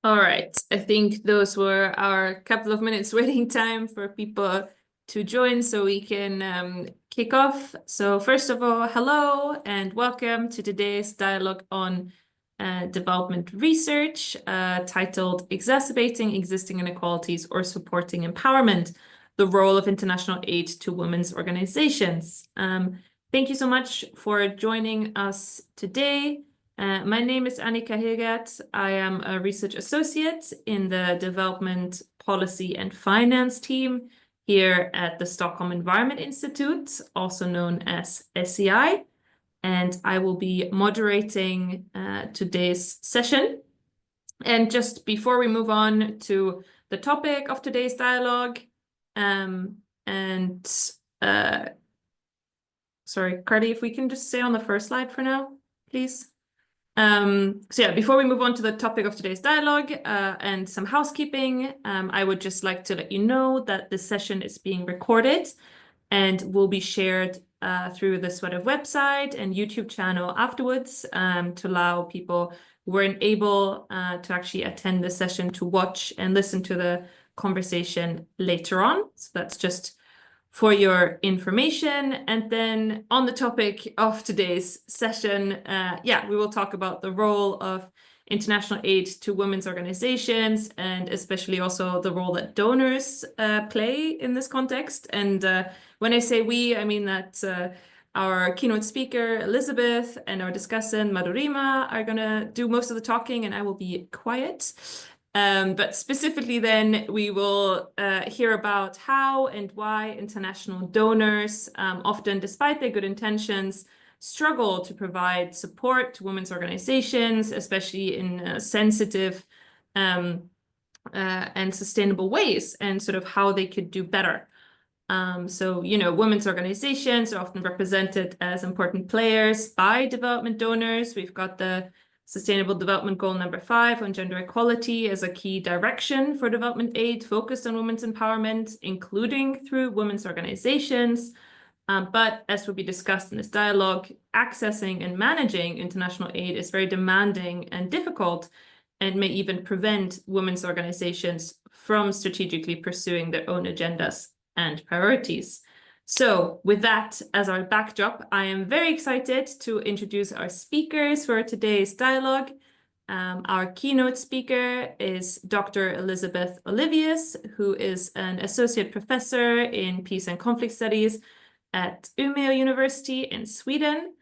All right, I think those were our couple of minutes waiting time for people to join so we can kick off. So first of all, hello and welcome to today's dialogue on development research titled Exacerbating Existing Inequalities or Supporting Empowerment, the Role of International Aid to Women's Organizations. Thank you so much for joining us today. My name is Annika Hilgert. I am a research associate in the Development Policy and Finance team here at the Stockholm Environment Institute, also known as SEI, and I will be moderating today's session. And just before we move on to the topic of today's dialogue, sorry, Cardi, if we can just stay on the first slide for now, please. Before we move on to the topic of today's dialogue and some housekeeping, I would just like to let you know that this session is being recorded and will be shared through the SweDev website and YouTube channel afterwards to allow people who weren't able to actually attend the session to watch and listen to the conversation later on. So that's just for your information. And then on the topic of today's session, we will talk about the role of international aid to women's organizations, and especially also the role that donors play in this context. And when I say we, I mean that our keynote speaker, Elisabeth, and our discussant, Madhurima, are going to do most of the talking, and I will be quiet. But specifically then, we will hear about how and why international donors, often despite their good intentions, struggle to provide support to women's organizations, especially in sensitive and sustainable ways, and sort of how they could do better. Women's organizations are often represented as important players by development donors. We've got the Sustainable Development Goal number 5 on gender equality as a key direction for development aid focused on women's empowerment, including through women's organizations. But as will be discussed in this dialogue, accessing and managing international aid is very demanding and difficult, and may even prevent women's organizations from strategically pursuing their own agendas and priorities. So with that as our backdrop, I am very excited to introduce our speakers for today's dialogue. Our keynote speaker is Dr. Elisabeth Olivius, who is an associate professor in peace and conflict studies at Umeå University in Sweden.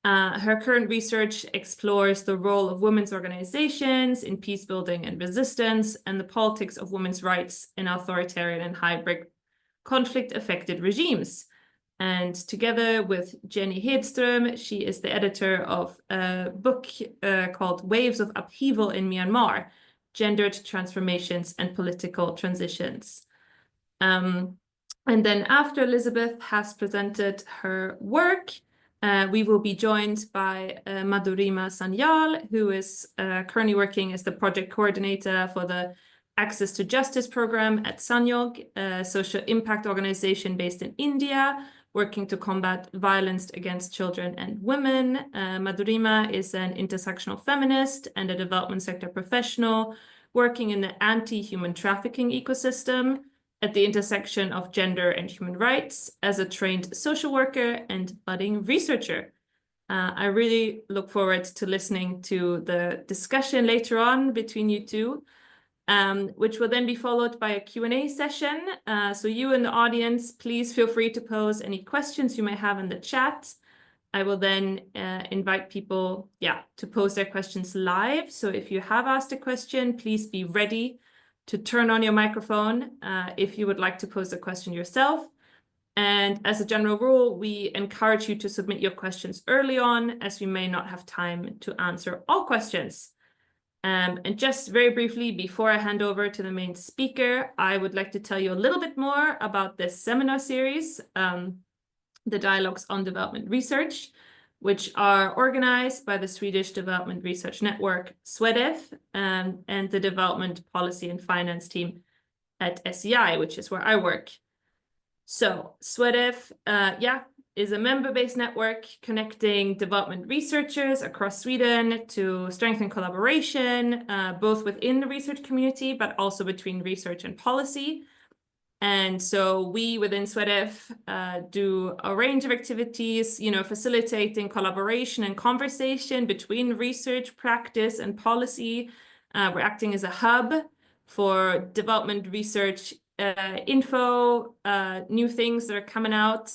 Her current research explores the role of women's organizations in peace building and resistance, and the politics of women's rights in authoritarian and hybrid conflict-affected regimes. And together with Jenny Hedström, she is the editor of a book called Waves of Upheaval in Myanmar, Gendered Transformations and Political Transitions. And then after Elisabeth has presented her work, we will be joined by Madhurima Sanyal, who is currently working as the project coordinator for the Access to Justice program at Sanyog, a social impact organization based in India, working to combat violence against children and women. Madhurima is an intersectional feminist and a development sector professional working in the anti-human trafficking ecosystem at the intersection of gender and human rights as a trained social worker and budding researcher. I really look forward to listening to the discussion later on between you two, which will then be followed by a Q&A session. So you in the audience, please feel free to pose any questions you may have in the chat. I will then invite people to pose their questions live. So if you have asked a question, please be ready to turn on your microphone if you would like to pose a question yourself. And as a general rule, we encourage you to submit your questions early on, as we may not have time to answer all questions. And just very briefly, before I hand over to the main speaker, I would like to tell you a little bit more about this seminar series, the Dialogues on Development Research, which are organized by the Swedish Development Research Network, SweDev, and the Development Policy and Finance team at SEI, which is where I work. So SweDev, is a member-based network connecting development researchers across Sweden to strengthen collaboration, both within the research community, but also between research and policy. And so we within SweDev do a range of activities, facilitating collaboration and conversation between research, practice, and policy. We're acting as a hub for development research info, new things that are coming out.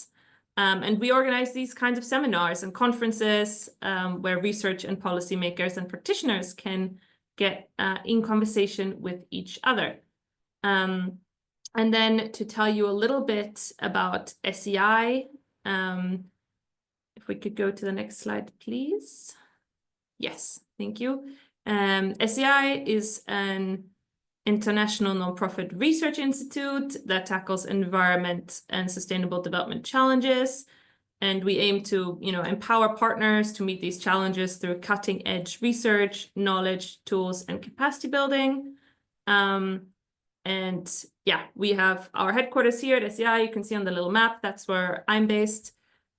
And we organize these kinds of seminars and conferences where research and policymakers and practitioners can get in conversation with each other. And then to tell you a little bit about SEI, if we could go to the next slide, please. Yes, thank you. SEI is an international nonprofit research institute that tackles environment and sustainable development challenges. And we aim to, empower partners to meet these challenges through cutting-edge research, knowledge, tools, and capacity building. And yeah, we have our headquarters here at SEI. You can see on the little map, that's where I'm based.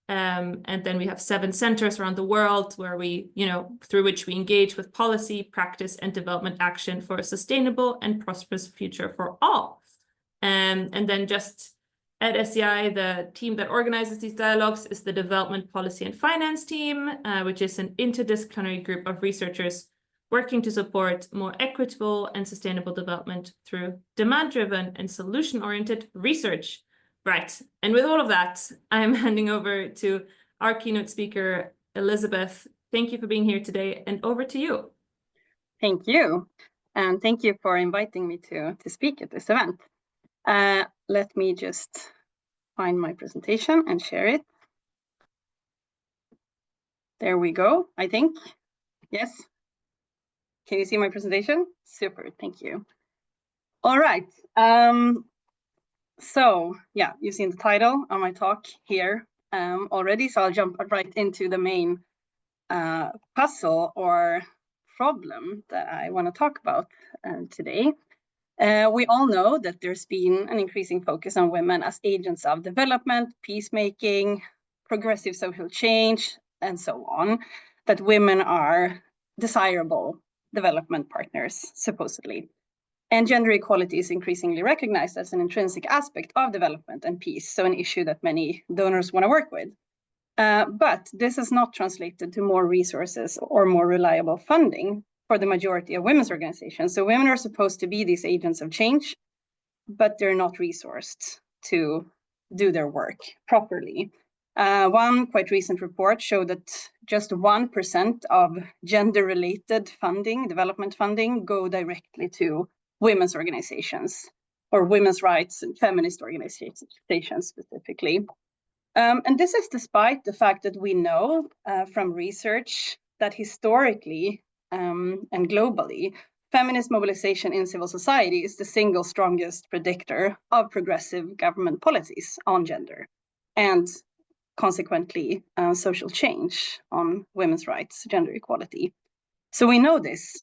And then we have 7 centers around the world where we, through which we engage with policy, practice, and development action for a sustainable and prosperous future for all. And then just at SEI, the team that organizes these dialogues is the Development Policy and Finance team, which is an interdisciplinary group of researchers working to support more equitable and sustainable development through demand-driven and solution-oriented research. Right, and with all of that, I'm handing over to our keynote speaker, Elisabeth. Thank you for being here today, and over to you. Thank you, and thank you for inviting me to speak at this event. Let me just find my presentation and share it. There we go, I think. Yes. Can you see my presentation? Super, thank you. All right. So yeah, you've seen the title of my talk here already, so I'll jump right into the main puzzle or problem that I want to talk about today. We all know that there's been an increasing focus on women as agents of development, peacemaking, progressive social change, and so on, that women are desirable development partners, supposedly. And gender equality is increasingly recognized as an intrinsic aspect of development and peace, so an issue that many donors want to work with. But this has not translated to more resources or more reliable funding for the majority of women's organizations. So women are supposed to be these agents of change, but they're not resourced to do their work properly. One quite recent report showed that just 1% of gender-related funding, development funding, go directly to women's organizations, or women's rights and feminist organizations specifically. And this is despite the fact that we know from research that historically and globally, feminist mobilization in civil society is the single strongest predictor of progressive government policies on gender, and consequently social change on women's rights, gender equality. So we know this,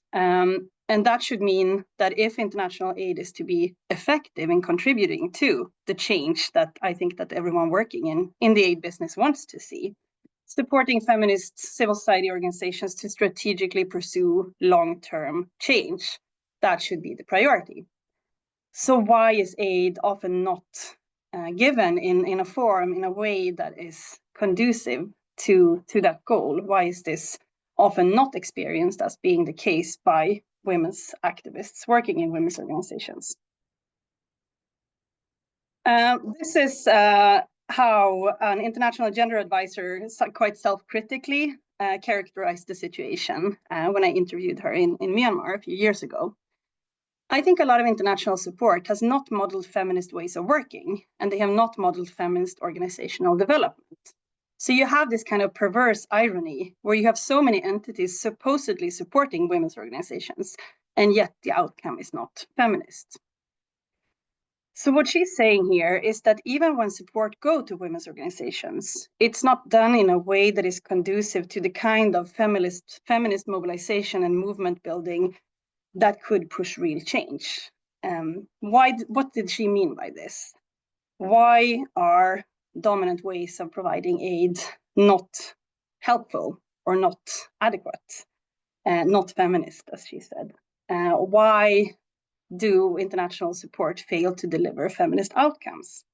and that should mean that if international aid is to be effective in contributing to the change that I think that everyone working in the aid business wants to see, supporting feminist civil society organizations to strategically pursue long-term change, that should be the priority. So why is aid often not given in a form, in a way that is conducive to that goal? Why is this often not experienced as being the case by women's activists working in women's organizations? This is how an international gender advisor quite self-critically characterized the situation when I interviewed her in Myanmar a few years ago. I think a lot of international support has not modeled feminist ways of working, and they have not modeled feminist organizational development. So you have this kind of perverse irony where you have so many entities supposedly supporting women's organizations, and yet the outcome is not feminist. So what she's saying here is that even when support go to women's organizations, it's not done in a way that is conducive to the kind of feminist mobilization and movement building that could push real change. What did she mean by this? Why are dominant ways of providing aid not helpful or not adequate, not feminist, as she said? Why do international support fail to deliver feminist outcomes?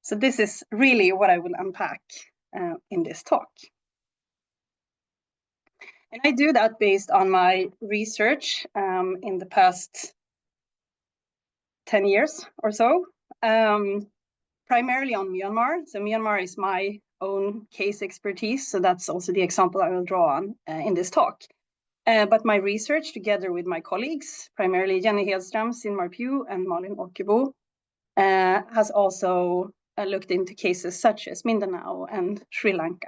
So this is really what I will unpack in this talk. And I do that based on my research in the past 10 years or so, primarily on Myanmar. So Myanmar is my own case expertise, so that's also the example I will draw on in this talk. But my research, together with my colleagues, primarily Jenny Hedström, Sinmar Pugh, and Malin Åkerbo, has also looked into cases such as Mindanao and Sri Lanka.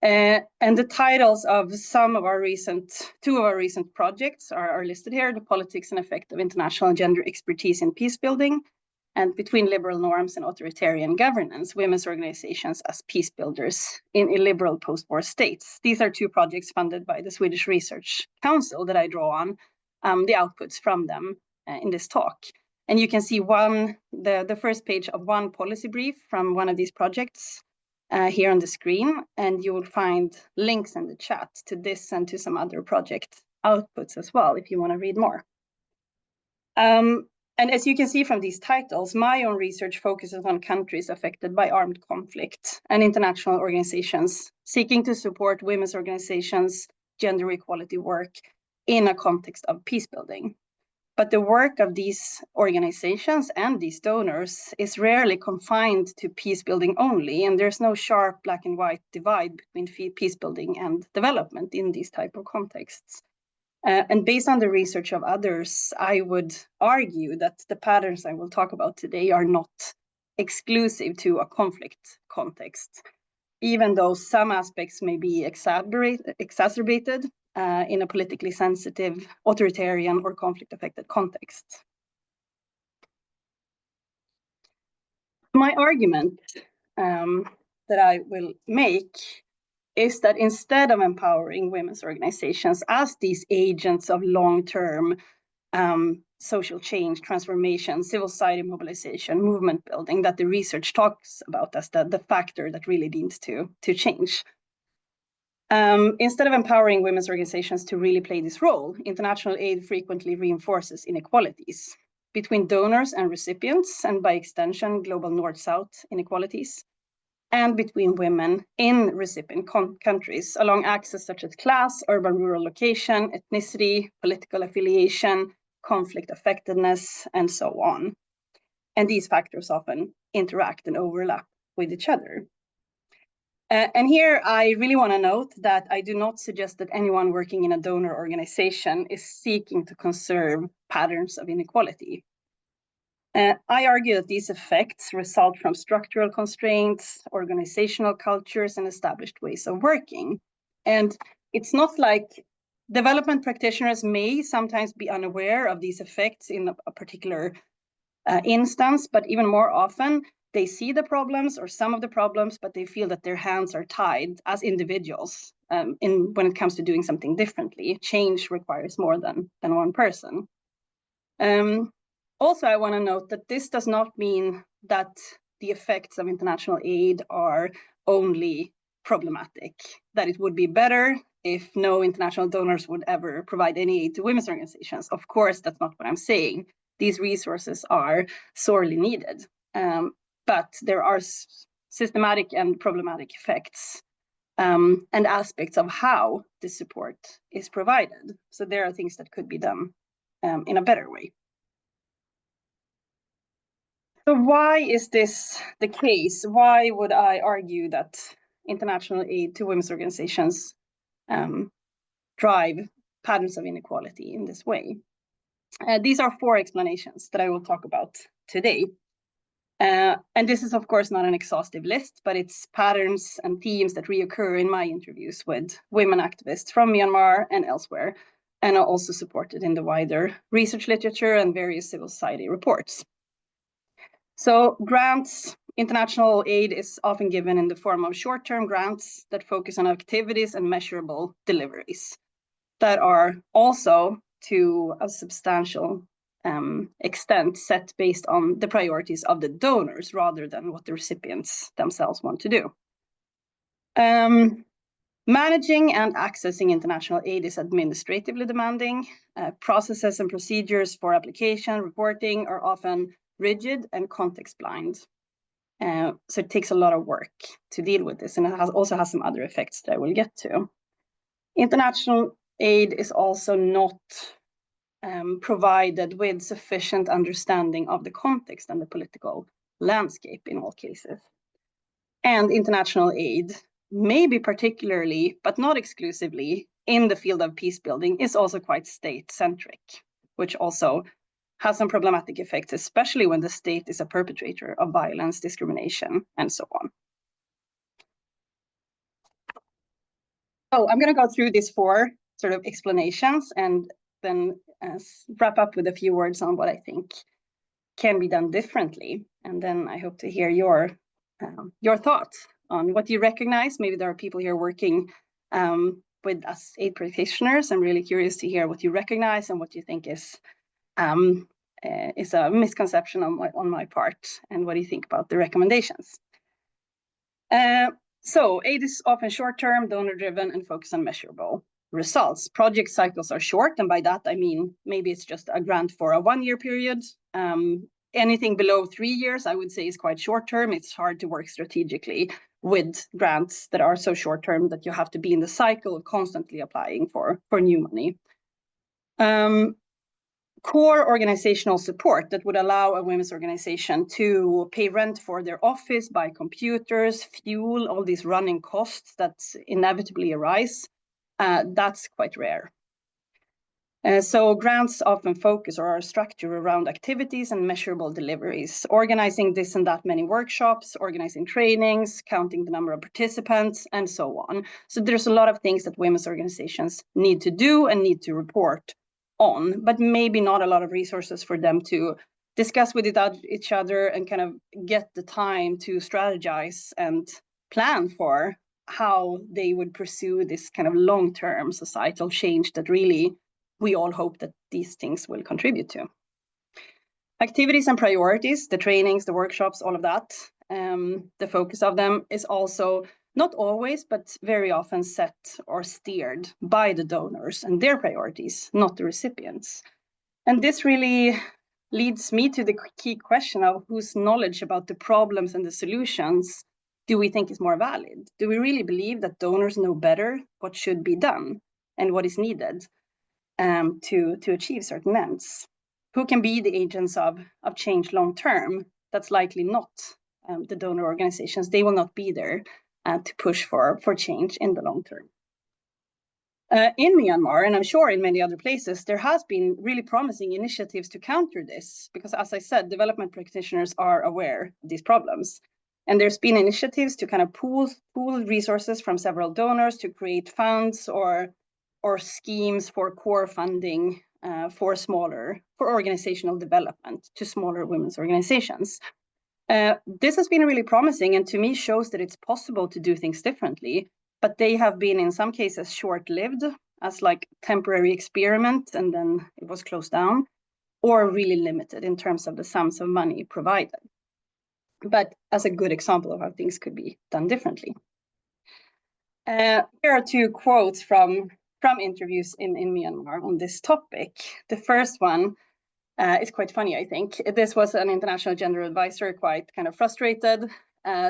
And the titles of two of our recent projects are listed here: The Politics and Effect of International Gender Expertise in Peacebuilding, and Between Liberal Norms and Authoritarian Governance, Women's Organizations as Peace Builders in Illiberal Post-War States. These are two projects funded by the Swedish Research Council that I draw on the outputs from them in this talk. And you can see the first page of one policy brief from one of these projects here on the screen, and you will find links in the chat to this and to some other project outputs as well, if you want to read more. And as you can see from these titles, my own research focuses on countries affected by armed conflict and international organizations seeking to support women's organizations' gender equality work in a context of peace building. But the work of these organizations and these donors is rarely confined to peace building only, and there's no sharp black and white divide between peace building and development in these type of contexts. And based on the research of others, I would argue that the patterns I will talk about today are not exclusive to a conflict context, even though some aspects may be exacerbated in a politically sensitive, authoritarian, or conflict-affected context. My argument that I will make is that instead of empowering women's organizations as these agents of long-term social change, transformation, civil society mobilization, movement building, that the research talks about as the factor that really needs to change. Instead of empowering women's organizations to really play this role, international aid frequently reinforces inequalities between donors and recipients, and by extension, global north-south inequalities, and between women in recipient countries along axes such as class, urban-rural location, ethnicity, political affiliation, conflict affectedness, and so on. And these factors often interact and overlap with each other. And here I really want to note that I do not suggest that anyone working in a donor organization is seeking to conserve patterns of inequality. I argue that these effects result from structural constraints, organizational cultures, and established ways of working. And it's not like development practitioners may sometimes be unaware of these effects in a particular instance, but even more often, they see the problems or some of the problems, but they feel that their hands are tied as individuals when it comes to doing something differently. Change requires more than one person. Also, I want to note that this does not mean that the effects of international aid are only problematic, that it would be better if no international donors would ever provide any aid to women's organizations. Of course, that's not what I'm saying. These resources are sorely needed. But there are systematic and problematic effects and aspects of how this support is provided. So there are things that could be done in a better way. So why is this the case? Why would I argue that international aid to women's organizations drive patterns of inequality in this way? These are 4 explanations that I will talk about today. And this is, of course, not an exhaustive list, but it's patterns and themes that reoccur in my interviews with women activists from Myanmar and elsewhere, and are also supported in the wider research literature and various civil society reports. So grants, international aid is often given in the form of short-term grants that focus on activities and measurable deliveries that are also, to a substantial extent set based on the priorities of the donors rather than what the recipients themselves want to do. Managing and accessing international aid is administratively demanding. Processes and procedures for application, reporting are often rigid and context blind. So it takes a lot of work to deal with this, and it also has some other effects that I will get to. International aid is also not provided with sufficient understanding of the context and the political landscape in all cases. And international aid, maybe particularly, but not exclusively, in the field of peace building is also quite state-centric, which also has some problematic effects, especially when the state is a perpetrator of violence, discrimination, and so on. So I'm going to go through these 4 sort of explanations and then wrap up with a few words on what I think can be done differently. And then I hope to hear your thoughts on what you recognize. Maybe there are people here working with us aid practitioners. I'm really curious to hear what you recognize and what you think is a misconception on my part, and what do you think about the recommendations. So aid is often short-term, donor-driven, and focused on measurable results. Project cycles are short, and by that I mean maybe it's just a grant for a 1-year period. Anything below 3 years, I would say, is quite short-term. It's hard to work strategically with grants that are so short-term that you have to be in the cycle of constantly applying for new money. Core organizational support that would allow a women's organization to pay rent for their office, buy computers, fuel, all these running costs that inevitably arise, that's quite rare. So grants often focus or are structured around activities and measurable deliveries, organizing this and that many workshops, organizing trainings, counting the number of participants, and so on. So there's a lot of things that women's organizations need to do and need to report on, but maybe not a lot of resources for them to discuss with each other and kind of get the time to strategize and plan for how they would pursue this kind of long-term societal change that really we all hope that these things will contribute to. Activities and priorities, the trainings, the workshops, all of that, the focus of them is also not always, but very often set or steered by the donors and their priorities, not the recipients. And this really leads me to the key question of whose knowledge about the problems and the solutions do we think is more valid? Do we really believe that donors know better what should be done and what is needed to achieve certain ends? Who can be the agents of change long term? That's likely not the donor organizations. They will not be there to push for change in the long term. In Myanmar, and I'm sure in many other places, there has been really promising initiatives to counter this, because as I said, development practitioners are aware of these problems. And there's been initiatives to kind of pool resources from several donors to create funds or schemes for core funding for organizational development to smaller women's organizations. This has been really promising, and to me shows that it's possible to do things differently, but they have been in some cases short-lived as like temporary experiment, and then it was closed down, or really limited in terms of the sums of money provided. But as a good example of how things could be done differently. Here are 2 quotes from interviews in Myanmar on this topic. The first one is quite funny, I think. This was an international gender advisor, quite kind of frustrated,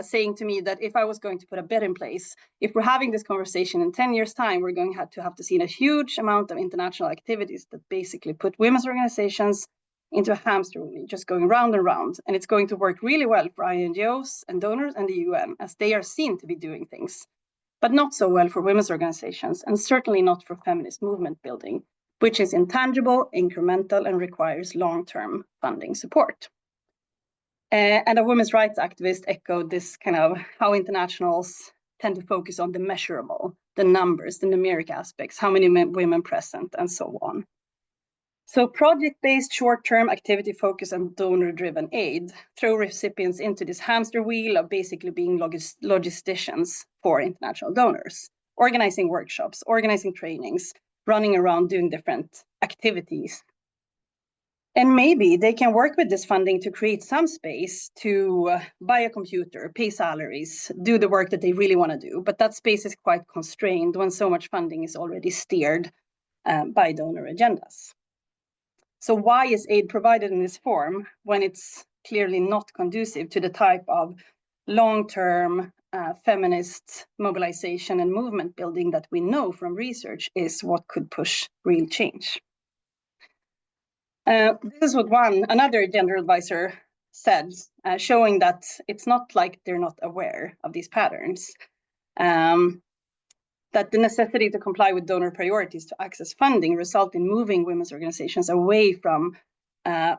saying to me that if I was going to put a bet in place, if we're having this conversation in 10 years' time, we're going to have to see a huge amount of international activities that basically put women's organizations into a hamster wheel, just going round and round. And it's going to work really well for NGOs and donors and the UN, as they are seen to be doing things, but not so well for women's organizations, and certainly not for feminist movement building, which is intangible, incremental, and requires long-term funding support. And a women's rights activist echoed this kind of how internationals tend to focus on the measurable, the numbers, the numeric aspects, how many women present, and so on. So project-based short-term activity focus on donor-driven aid throw recipients into this hamster wheel of basically being logisticians for international donors, organizing workshops, organizing trainings, running around doing different activities. And maybe they can work with this funding to create some space to buy a computer, pay salaries, do the work that they really want to do. But that space is quite constrained when so much funding is already steered by donor agendas. So why is aid provided in this form when it's clearly not conducive to the type of long-term feminist mobilization and movement building that we know from research is what could push real change? This is what another gender advisor said, showing that it's not like they're not aware of these patterns. That the necessity to comply with donor priorities to access funding result in moving women's organizations away from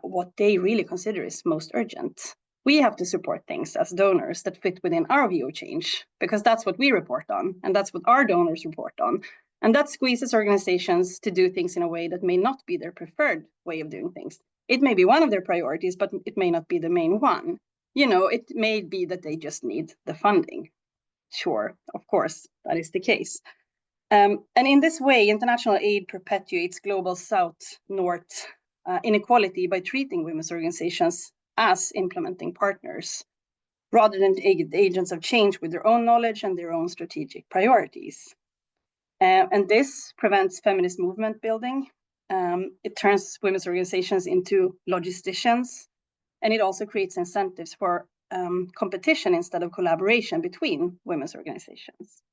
what they really consider is most urgent. We have to support things as donors that fit within our view of change, because that's what we report on, and that's what our donors report on. And that squeezes organizations to do things in a way that may not be their preferred way of doing things. It may be one of their priorities, but it may not be the main one. You know, it may be that they just need the funding. Sure, of course, that is the case. And in this way, international aid perpetuates global South-North inequality by treating women's organizations as implementing partners, rather than agents of change with their own knowledge and their own strategic priorities. And this prevents feminist movement building. It turns women's organizations into logisticians, and it also creates incentives for competition instead of collaboration between women's organizations.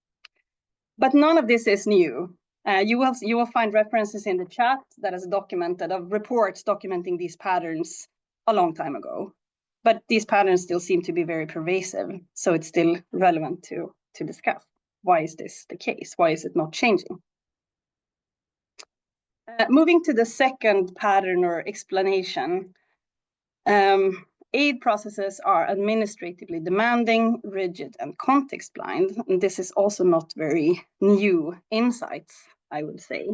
But none of this is new. You will find references in the chat that is documented of reports documenting these patterns a long time ago. But these patterns still seem to be very pervasive, so it's still relevant to discuss. Why is this the case? Why is it not changing? Moving to the second pattern or explanation, aid processes are administratively demanding, rigid, and context blind. And this is also not very new insights, I would say.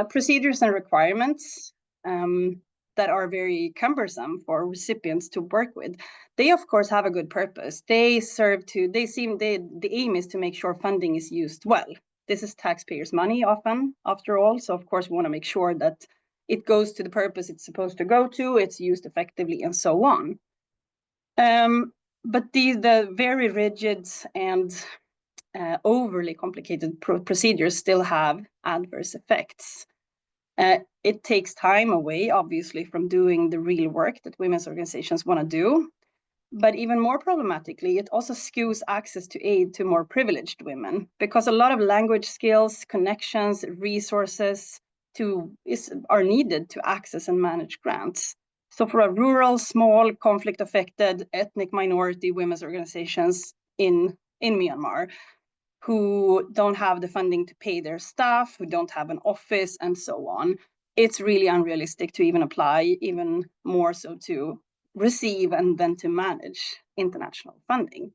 Procedures and requirements that are very cumbersome for recipients to work with, they of course have a good purpose. The aim is to make sure funding is used well. This is taxpayers' money often, after all. So of course we want to make sure that it goes to the purpose it's supposed to go to, it's used effectively, and so on. But the very rigid and overly complicated procedures still have adverse effects. It takes time away, obviously, from doing the real work that women's organizations want to do. But even more problematically, it also skews access to aid to more privileged women, because a lot of language skills, connections, resources are needed to access and manage grants. So for a rural, small, conflict-affected, ethnic minority women's organizations in Myanmar, who don't have the funding to pay their staff, who don't have an office, and so on, it's really unrealistic to even apply, even more so to receive and then to manage international funding.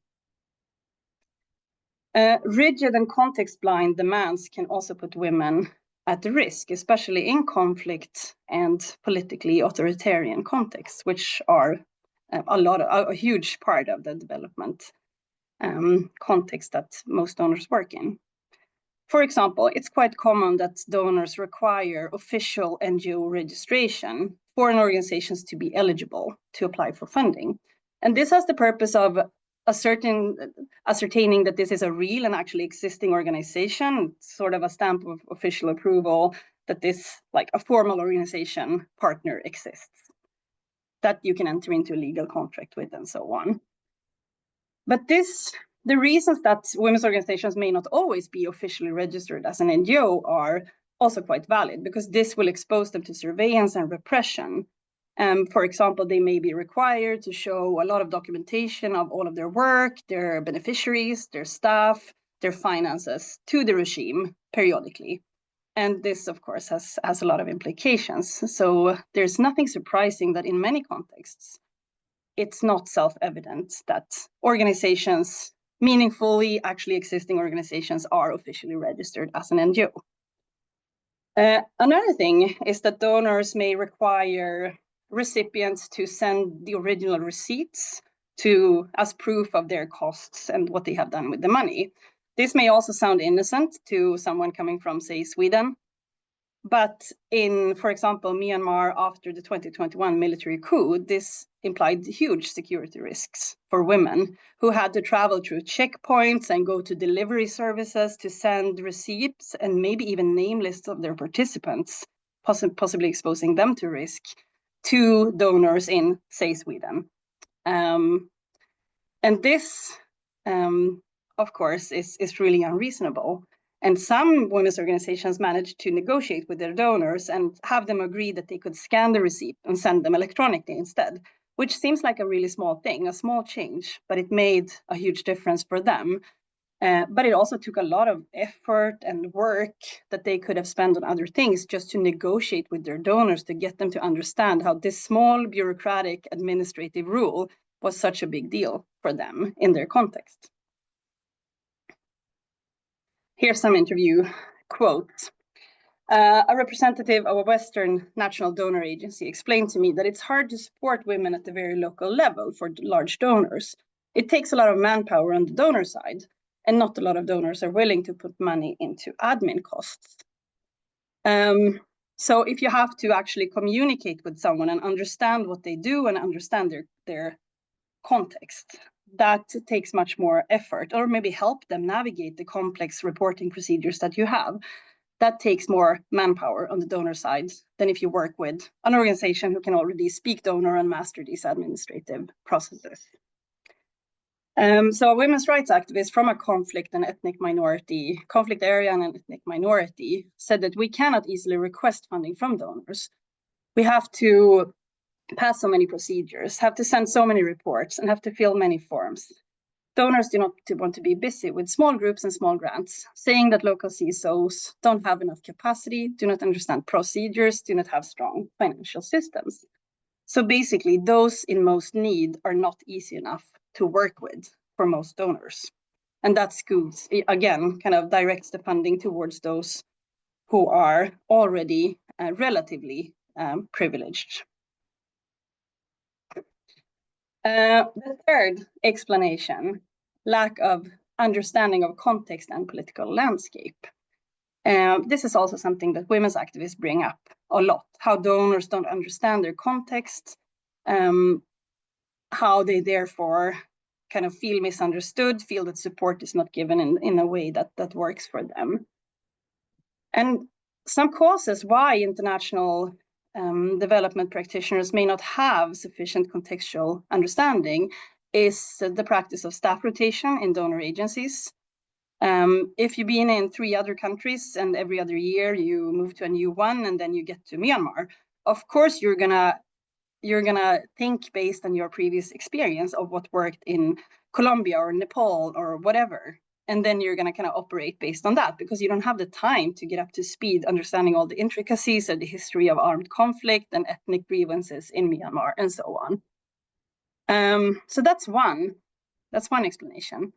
Rigid and context-blind demands can also put women at risk, especially in conflict and politically authoritarian contexts, which are a huge part of the development context that most donors work in. For example, it's quite common that donors require official NGO registration for an organization to be eligible to apply for funding. And this has the purpose of ascertaining that this is a real and actually existing organization, sort of a stamp of official approval that this, like a formal organization partner exists, that you can enter into a legal contract with, and so on. But the reasons that women's organizations may not always be officially registered as an NGO are also quite valid, because this will expose them to surveillance and repression. For example, they may be required to show a lot of documentation of all of their work, their beneficiaries, their staff, their finances to the regime periodically. And this, of course, has a lot of implications. So there's nothing surprising that in many contexts, it's not self-evident that organizations, meaningfully actually existing organizations, are officially registered as an NGO. Another thing is that donors may require recipients to send the original receipts as proof of their costs and what they have done with the money. This may also sound innocent to someone coming from, say, Sweden. But in, for example, Myanmar after the 2021 military coup, this implied huge security risks for women who had to travel through checkpoints and go to delivery services to send receipts and maybe even name lists of their participants, possibly exposing them to risk, to donors in, say, Sweden. And this, of course, is really unreasonable. And some women's organizations managed to negotiate with their donors and have them agree that they could scan the receipt and send them electronically instead, which seems like a really small thing, a small change, but it made a huge difference for them. But it also took a lot of effort and work that they could have spent on other things just to negotiate with their donors to get them to understand how this small bureaucratic administrative rule was such a big deal for them in their context. Here's some interview quotes. A representative of a Western national donor agency explained to me that it's hard to support women at the very local level for large donors. It takes a lot of manpower on the donor side, and not a lot of donors are willing to put money into admin costs. So if you have to actually communicate with someone and understand what they do and understand their context, that takes much more effort, or maybe help them navigate the complex reporting procedures that you have. That takes more manpower on the donor side than if you work with an organization who can already speak donor and master these administrative processes. So a women's rights activist from a conflict area and an ethnic minority said that we cannot easily request funding from donors. We have to pass so many procedures, have to send so many reports, and have to fill many forms. Donors do not want to be busy with small groups and small grants, saying that local CSOs don't have enough capacity, do not understand procedures, do not have strong financial systems. So basically, those in most need are not easy enough to work with for most donors. And that schools, again, kind of directs the funding towards those who are already relatively privileged. The third explanation, lack of understanding of context and political landscape. This is also something that women's activists bring up a lot, how donors don't understand their context, how they therefore kind of feel misunderstood, feel that support is not given in a way that works for them. And some causes why international development practitioners may not have sufficient contextual understanding is the practice of staff rotation in donor agencies. If you've been in 3 other countries and every other year you move to a new one and then you get to Myanmar, of course you're gonna think based on your previous experience of what worked in Colombia or Nepal or whatever. And then you're going to kind of operate based on that because you don't have the time to get up to speed, understanding all the intricacies of the history of armed conflict and ethnic grievances in Myanmar and so on. So that's one explanation.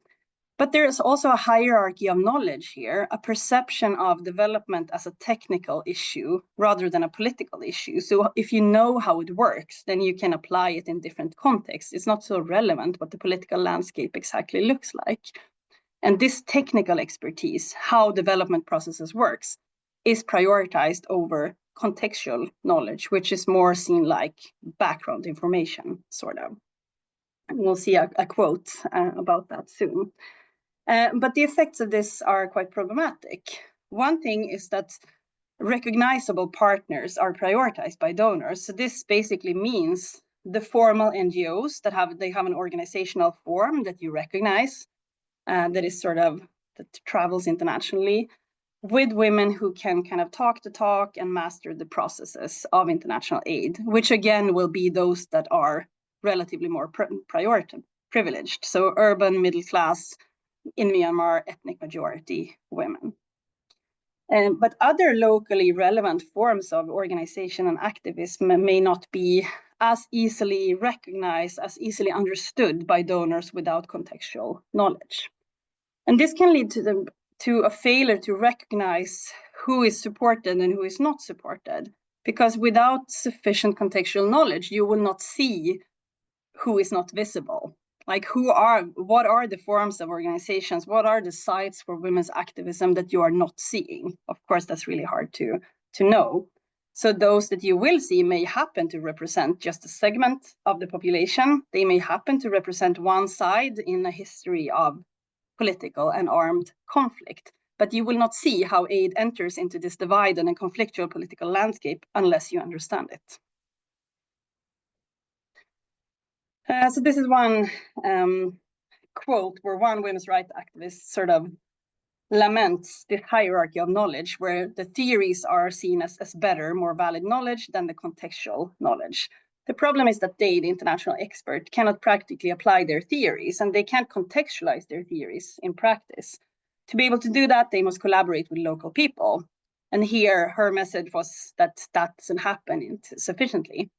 But there is also a hierarchy of knowledge here, a perception of development as a technical issue rather than a political issue. So if you know how it works, then you can apply it in different contexts. It's not so relevant what the political landscape exactly looks like. And this technical expertise, how development processes works, is prioritized over contextual knowledge, which is more seen like background information, sort of. And we'll see a quote about that soon. But the effects of this are quite problematic. One thing is that recognizable partners are prioritized by donors. So this basically means the formal NGOs that have an organizational form that you recognize, that is sort of that travels internationally, with women who can kind of talk the talk and master the processes of international aid, which again will be those that are relatively more privileged. So urban, middle class, in Myanmar, ethnic majority women. But other locally relevant forms of organization and activism may not be as easily recognized, as easily understood by donors without contextual knowledge. And this can lead to a failure to recognize who is supported and who is not supported, because without sufficient contextual knowledge, you will not see who is not visible. Like what are the forms of organizations? What are the sites for women's activism that you are not seeing? Of course, that's really hard to to know. So those that you will see may happen to represent just a segment of the population. They may happen to represent one side in a history of political and armed conflict. But you will not see how aid enters into this divided and conflictual political landscape unless you understand it. So this is one quote where one women's rights activist sort of laments this hierarchy of knowledge where the theories are seen as better, more valid knowledge than the contextual knowledge. The problem is that they, the international expert, cannot practically apply their theories, and they can't contextualize their theories in practice. To be able to do that, they must collaborate with local people. And here, her message was that that doesn't happen sufficiently.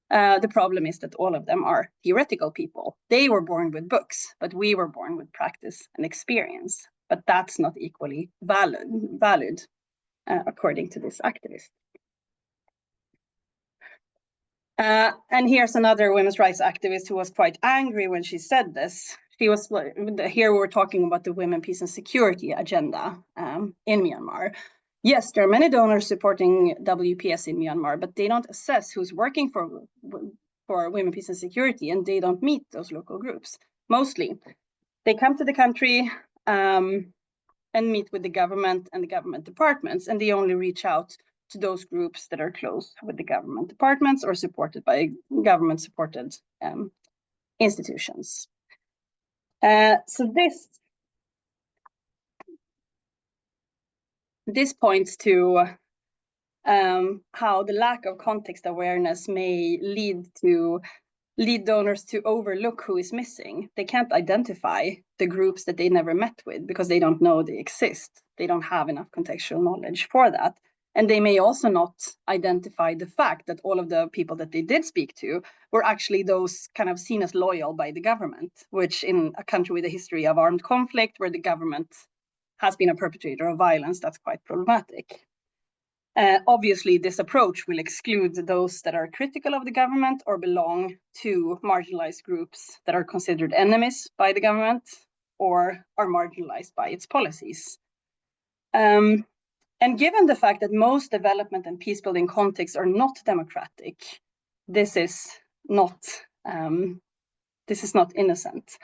The problem is that all of them are theoretical people. They were born with books, but we were born with practice and experience. But that's not equally valid according to this activist. And here's another women's rights activist who was quite angry when she said this. She was here. We're talking about the women, peace, and security agenda in Myanmar. Yes, there are many donors supporting WPS in Myanmar, but they don't assess who's working for women, peace, and security, and they don't meet those local groups. Mostly, they come to the country and meet with the government and the government departments, and they only reach out to those groups that are close with the government departments or supported by government-supported institutions. So this points to how the lack of context awareness may lead donors to overlook who is missing. They can't identify the groups that they never met with because they don't know they exist. They don't have enough contextual knowledge for that. And they may also not identify the fact that all of the people that they did speak to were actually those kind of seen as loyal by the government, which in a country with a history of armed conflict where the government has been a perpetrator of violence, that's quite problematic. Obviously, this approach will exclude those that are critical of the government or belong to marginalized groups that are considered enemies by the government or are marginalized by its policies. And given the fact that most development and peace-building contexts are not democratic, this is not innocent.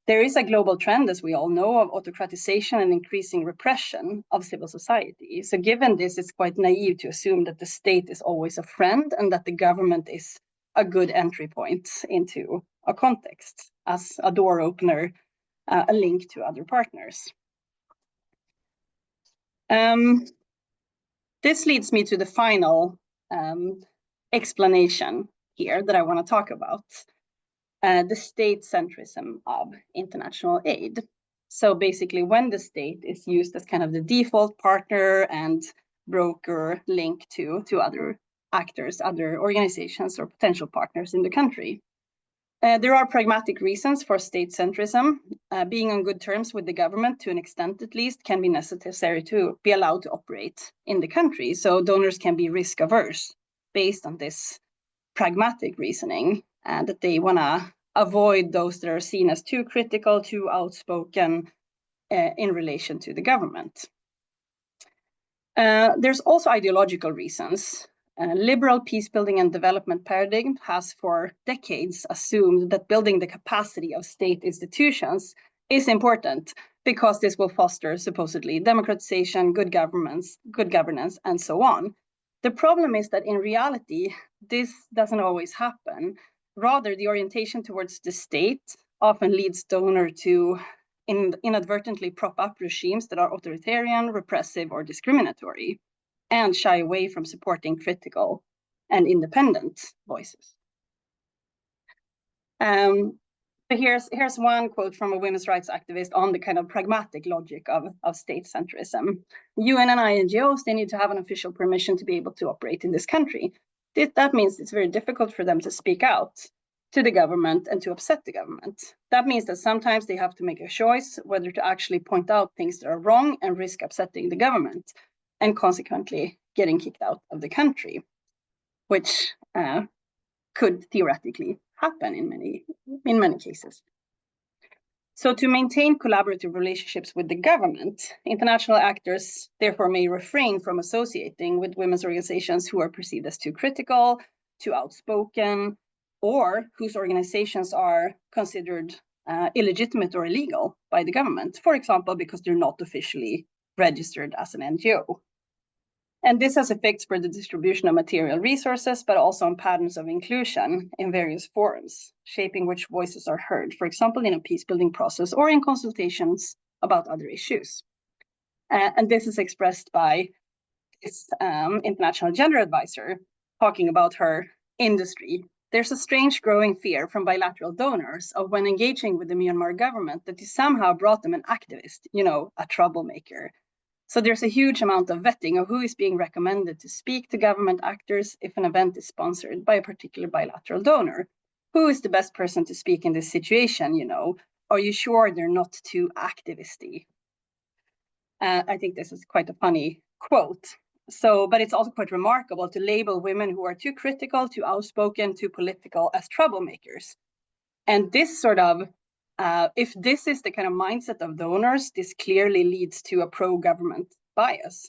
There is a global trend, as we all know, of autocratization and increasing repression of civil society. So given this, it's quite naive to assume that the state is always a friend and that the government is a good entry point into a context as a door opener, a link to other partners. This leads me to the final explanation here that I want to talk about. The state centrism of international aid. So basically, when the state is used as kind of the default partner and broker link to other actors, other organizations, or potential partners in the country. There are pragmatic reasons for state centrism. Being on good terms with the government, to an extent at least, can be necessary to be allowed to operate in the country. So donors can be risk averse based on this pragmatic reasoning, and that they want to avoid those that are seen as too critical, too outspoken in relation to the government. There's also ideological reasons. Liberal peace-building and development paradigm has for decades assumed that building the capacity of state institutions is important because this will foster supposedly democratization, good governance, and so on. The problem is that in reality, this doesn't always happen. Rather, the orientation towards the state often leads donor to inadvertently prop up regimes that are authoritarian, repressive, or discriminatory, and shy away from supporting critical and independent voices. Here's one quote from a women's rights activist on the kind of pragmatic logic of state centrism. UN and NGOs, they need to have an official permission to be able to operate in this country. That means it's very difficult for them to speak out to the government and to upset the government. That means that sometimes they have to make a choice whether to actually point out things that are wrong and risk upsetting the government and consequently getting kicked out of the country, which could theoretically happen in many cases. So to maintain collaborative relationships with the government, international actors therefore may refrain from associating with women's organizations who are perceived as too critical, too outspoken, or whose organizations are considered illegitimate or illegal by the government, for example, because they're not officially registered as an NGO. And this has effects for the distribution of material resources, but also on patterns of inclusion in various forums, shaping which voices are heard, for example, in a peace-building process or in consultations about other issues. And this is expressed by this international gender advisor talking about her industry. There's a strange growing fear from bilateral donors of when engaging with the Myanmar government that you somehow brought them an activist, a troublemaker. So there's a huge amount of vetting of who is being recommended to speak to government actors if an event is sponsored by a particular bilateral donor. Who is the best person to speak in this situation, Are you sure they're not too activisty? I think this is quite a funny quote. But it's also quite remarkable to label women who are too critical, too outspoken, too political as troublemakers. And this sort of if this is the kind of mindset of donors, this clearly leads to a pro-government bias.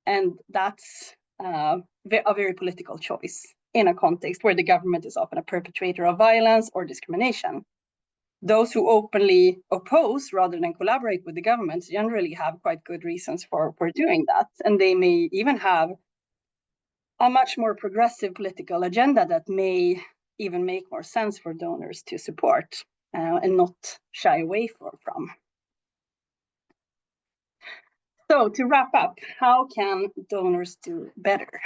And that's a very political choice in a context where the government is often a perpetrator of violence or discrimination. Those who openly oppose rather than collaborate with the government generally have quite good reasons for doing that. And they may even have a much more progressive political agenda that may even make more sense for donors to support. And not shy away from. So to wrap up, how can donors do better?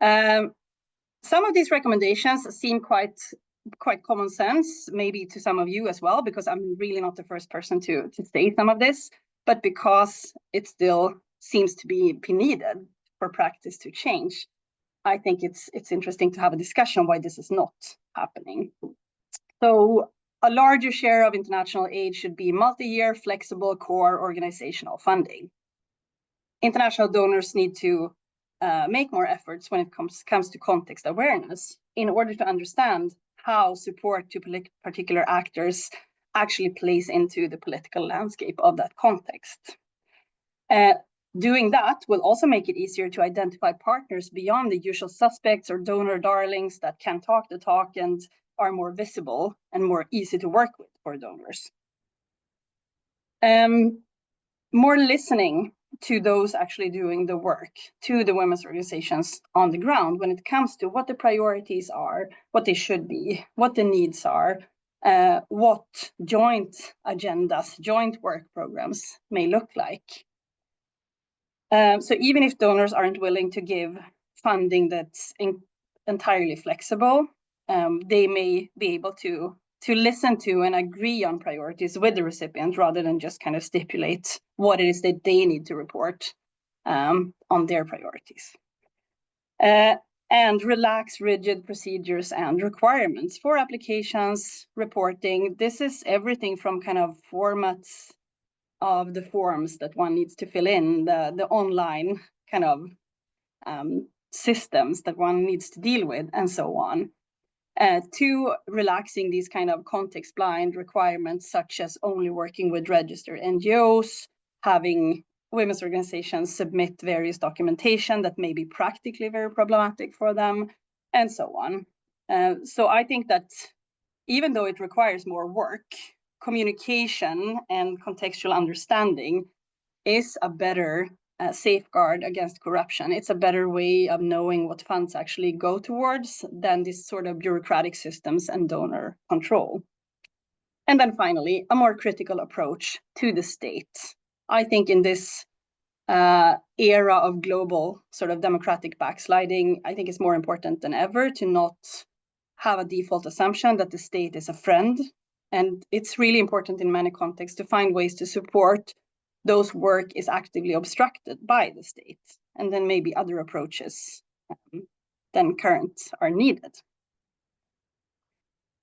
Some of these recommendations seem quite common sense, maybe to some of you as well, because I'm really not the first person to say some of this, but because it still seems to be needed for practice to change, I think it's interesting to have a discussion why this is not happening. So a larger share of international aid should be multi-year, flexible, core organizational funding. International donors need to make more efforts when it comes to context awareness in order to understand how support to particular actors actually plays into the political landscape of that context. Doing that will also make it easier to identify partners beyond the usual suspects or donor darlings that can talk the talk and are more visible and more easy to work with for donors. More listening to those actually doing the work, to the women's organizations on the ground when it comes to what the priorities are, what they should be, what the needs are, what joint agendas, joint work programs may look like. So even if donors aren't willing to give funding that's entirely flexible, they may be able to listen to and agree on priorities with the recipient rather than just kind of stipulate what it is that they need to report on their priorities. And relax rigid procedures and requirements for applications, reporting. This is everything from kind of formats of the forms that one needs to fill in, the online kind of systems that one needs to deal with, and so on, to relaxing these kind of context-blind requirements, such as only working with registered NGOs, having women's organizations submit various documentation that may be practically very problematic for them, and so on. So I think that even though it requires more work, communication and contextual understanding is a better safeguard against corruption. It's a better way of knowing what funds actually go towards than this sort of bureaucratic systems and donor control. And then finally, a more critical approach to the state. I think in this era of global sort of democratic backsliding, I think it's more important than ever to not have a default assumption that the state is a friend. And it's really important in many contexts to find ways to support those work is actively obstructed by the state. And then maybe other approaches than current are needed.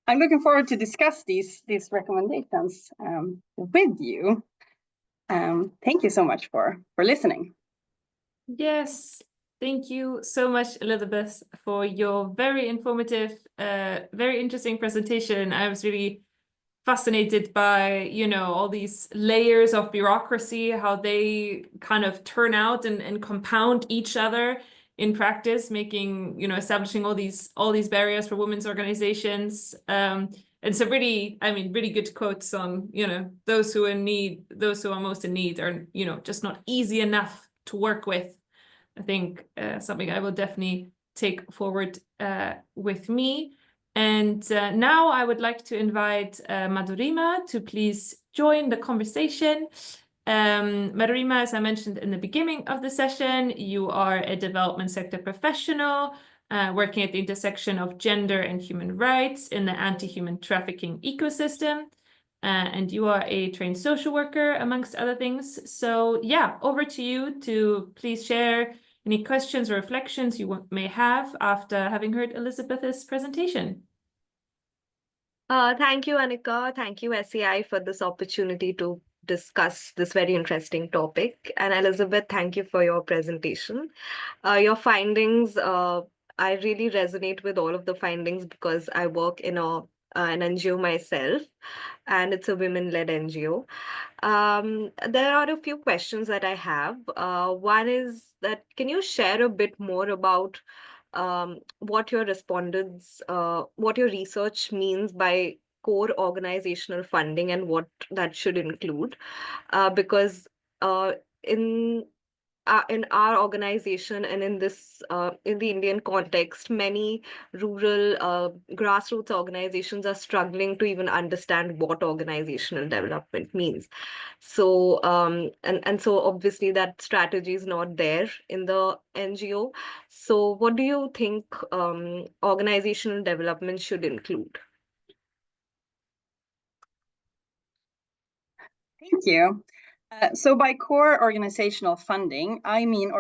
I'm looking forward to discuss these recommendations with you. Thank you so much for listening. Yes, thank you so much, Elisabeth, for your very informative, very interesting presentation. I was really fascinated by, you know, all these layers of bureaucracy, how they kind of turn out and compound each other in practice, making, you know, establishing all these barriers for women's organizations. And so really, I mean, really good quotes on, you know, those who are in need, those who are most in need are, you know, just not easy enough to work with. I think something I will definitely take forward with me. And now I would like to invite Madhurima to please join the conversation. Madhurima, as I mentioned in the beginning of the session, you are a development sector professional working at the intersection of gender and human rights in the anti-human trafficking ecosystem. And you are a trained social worker, amongst other things. So yeah, over to you to please share any questions or reflections you may have after having heard Elisabeth's presentation. Thank you, Annika. Thank you, SEI, for this opportunity to discuss this very interesting topic. And Elisabeth, thank you for your presentation. Your findings, I really resonate with all of the findings because I work in an NGO myself, and it's a women-led NGO. There are a few questions that I have. One is that, can you share a bit more about what your respondents, what your research means by core organizational funding and what that should include? Because in in our organization and in this in the Indian context, many rural grassroots organizations are struggling to even understand what organizational development means. So and so obviously that strategy is not there in the NGO. So what do you think organizational development should include? Thank you. So by core organizational funding, I mean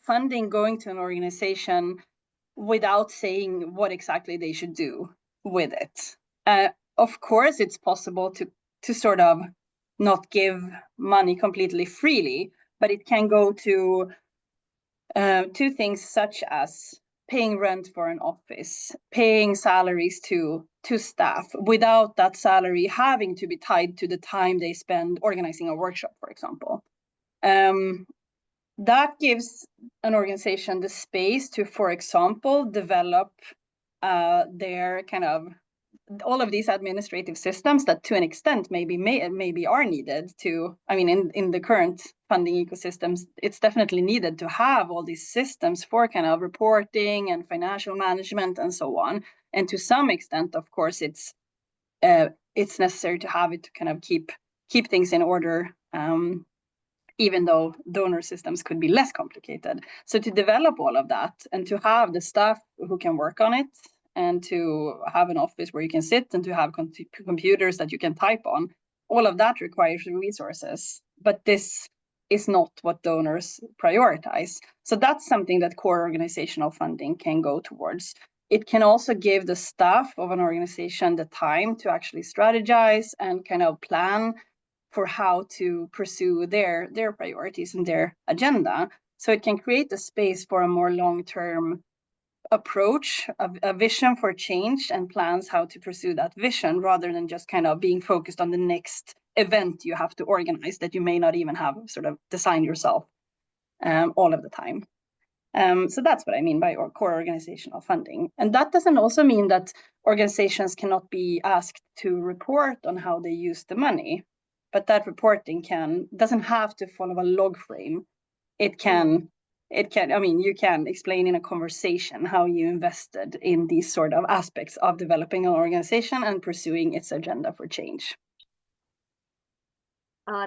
funding going to an organization without saying what exactly they should do with it. Of course, it's possible to sort of not give money completely freely, but it can go to things such as paying rent for an office, paying salaries to staff without that salary having to be tied to the time they spend organizing a workshop, for example. That gives an organization the space to, for example, develop their kind of all of these administrative systems that to an extent maybe are needed to, I mean, in the current funding ecosystems, it's definitely needed to have all these systems for kind of reporting and financial management and so on. And to some extent, of course, it's necessary to have it to kind of keep things in order, even though donor systems could be less complicated. So to develop all of that and to have the staff who can work on it, and to have an office where you can sit and to have computers that you can type on, all of that requires resources. But this is not what donors prioritize. So that's something that core organizational funding can go towards. It can also give the staff of an organization the time to actually strategize and kind of plan for how to pursue their priorities and their agenda. So it can create a space for a more long-term approach, a vision for change, and plans how to pursue that vision, rather than just kind of being focused on the next event you have to organize that you may not even have sort of designed yourself all of the time. So that's what I mean by core organizational funding. And that doesn't also mean that organizations cannot be asked to report on how they use the money, but that reporting doesn't have to follow a log frame. It can, I mean, you can explain in a conversation how you invested in these sort of aspects of developing an organization and pursuing its agenda for change.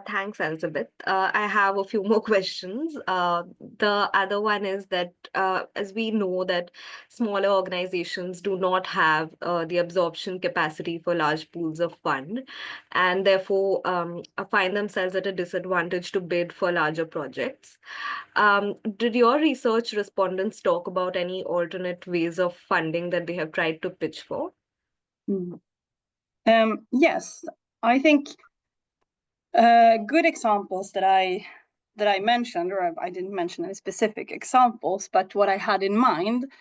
Thanks, Elizabeth. I have a few more questions. The other one is that, as we know that smaller organizations do not have the absorption capacity for large pools of fund, and therefore find themselves at a disadvantage to bid for larger projects. Did your research respondents talk about any alternate ways of funding that they have tried to pitch for? Yes, I think good examples that I mentioned, or I didn't mention any specific examples, but what I had in mind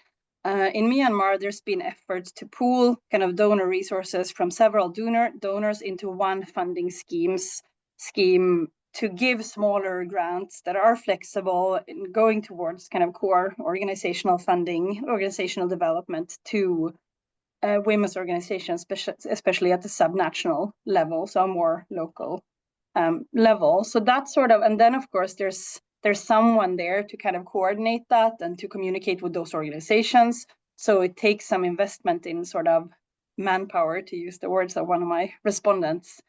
in Myanmar, there's been efforts to pool kind of donor resources from several donors into one funding scheme to give smaller grants that are flexible in going towards kind of core organizational funding, organizational development to women's organizations, especially at the subnational level, so a more local level. So that's sort of, and then of course there's someone there to kind of coordinate that and to communicate with those organizations. So it takes some investment in sort of manpower, to use the words of one of my respondents,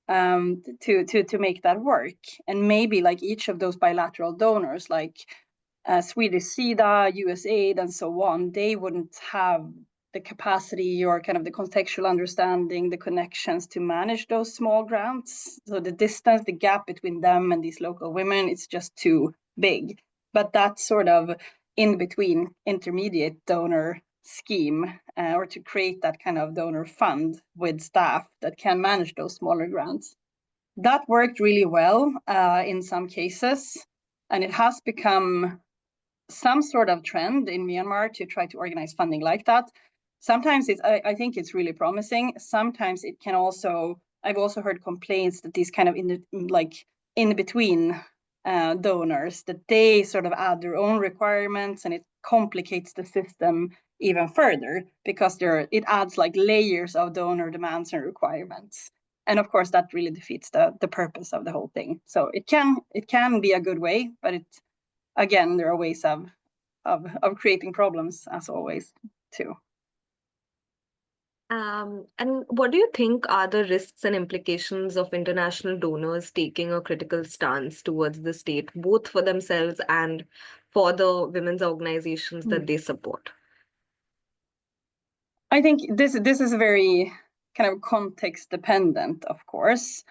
to make that work. And maybe like each of those bilateral donors, like Swedish SIDA, USAID, and so on, they wouldn't have the capacity or kind of the contextual understanding, the connections to manage those small grants. So the distance, the gap between them and these local women, it's just too big. But that sort of in between intermediate donor scheme, or to create that kind of donor fund with staff that can manage those smaller grants. That worked really well in some cases, and it has become some sort of trend in Myanmar to try to organize funding like that. Sometimes I think it's really promising. Sometimes it can also, I've also heard complaints that these kind of in between donors, that they sort of add their own requirements, and it complicates the system even further because it adds like layers of donor demands and requirements. And of course that really defeats the purpose of the whole thing. So it can be a good way, but again, there are ways of creating problems, as always, too. And what do you think are the risks and implications of international donors taking a critical stance towards the state, both for themselves and for the women's organizations that they support? I think this is very kind of context dependent, of course.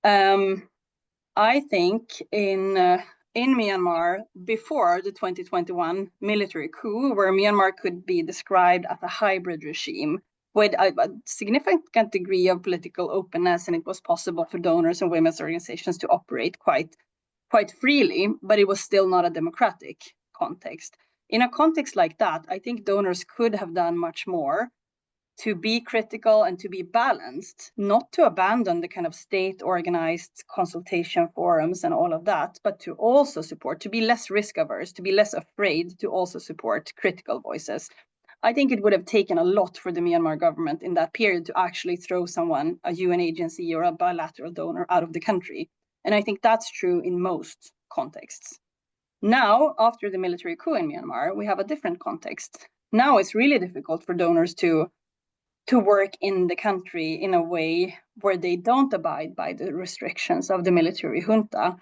I think in Myanmar, before the 2021 military coup, where Myanmar could be described as a hybrid regime with a significant degree of political openness, and it was possible for donors and women's organizations to operate quite freely, but it was still not a democratic context. In a context like that, I think donors could have done much more to be critical and to be balanced, not to abandon the kind of state-organized consultation forums and all of that, but to also support, to be less risk-averse, to be less afraid to also support critical voices. I think it would have taken a lot for the Myanmar government in that period to actually throw someone, a UN agency or a bilateral donor, out of the country. And I think that's true in most contexts. Now, after the military coup in Myanmar, we have a different context. Now it's really difficult for donors to work in the country in a way where they don't abide by the restrictions of the military junta.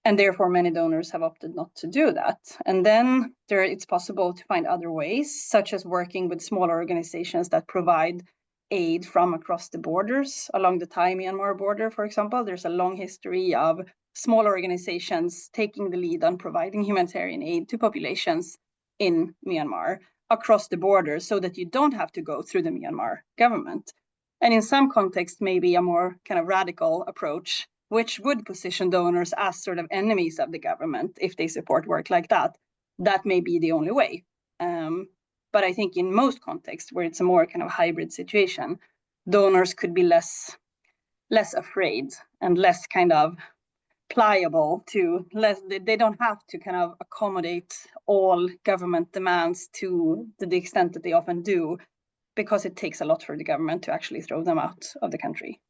And therefore, many donors have opted not to do that. And then it's possible to find other ways, such as working with smaller organizations that provide aid from across the borders. Along the Thai-Myanmar border, for example, there's a long history of small organizations taking the lead on providing humanitarian aid to populations in Myanmar across the border, so that you don't have to go through the Myanmar government. And in some contexts, maybe a more kind of radical approach, which would position donors as sort of enemies of the government if they support work like that. That may be the only way. But I think in most contexts where it's a more kind of hybrid situation, donors could be less afraid and less kind of pliable they don't have to kind of accommodate all government demands to the extent that they often do, because it takes a lot for the government to actually throw them out of the country.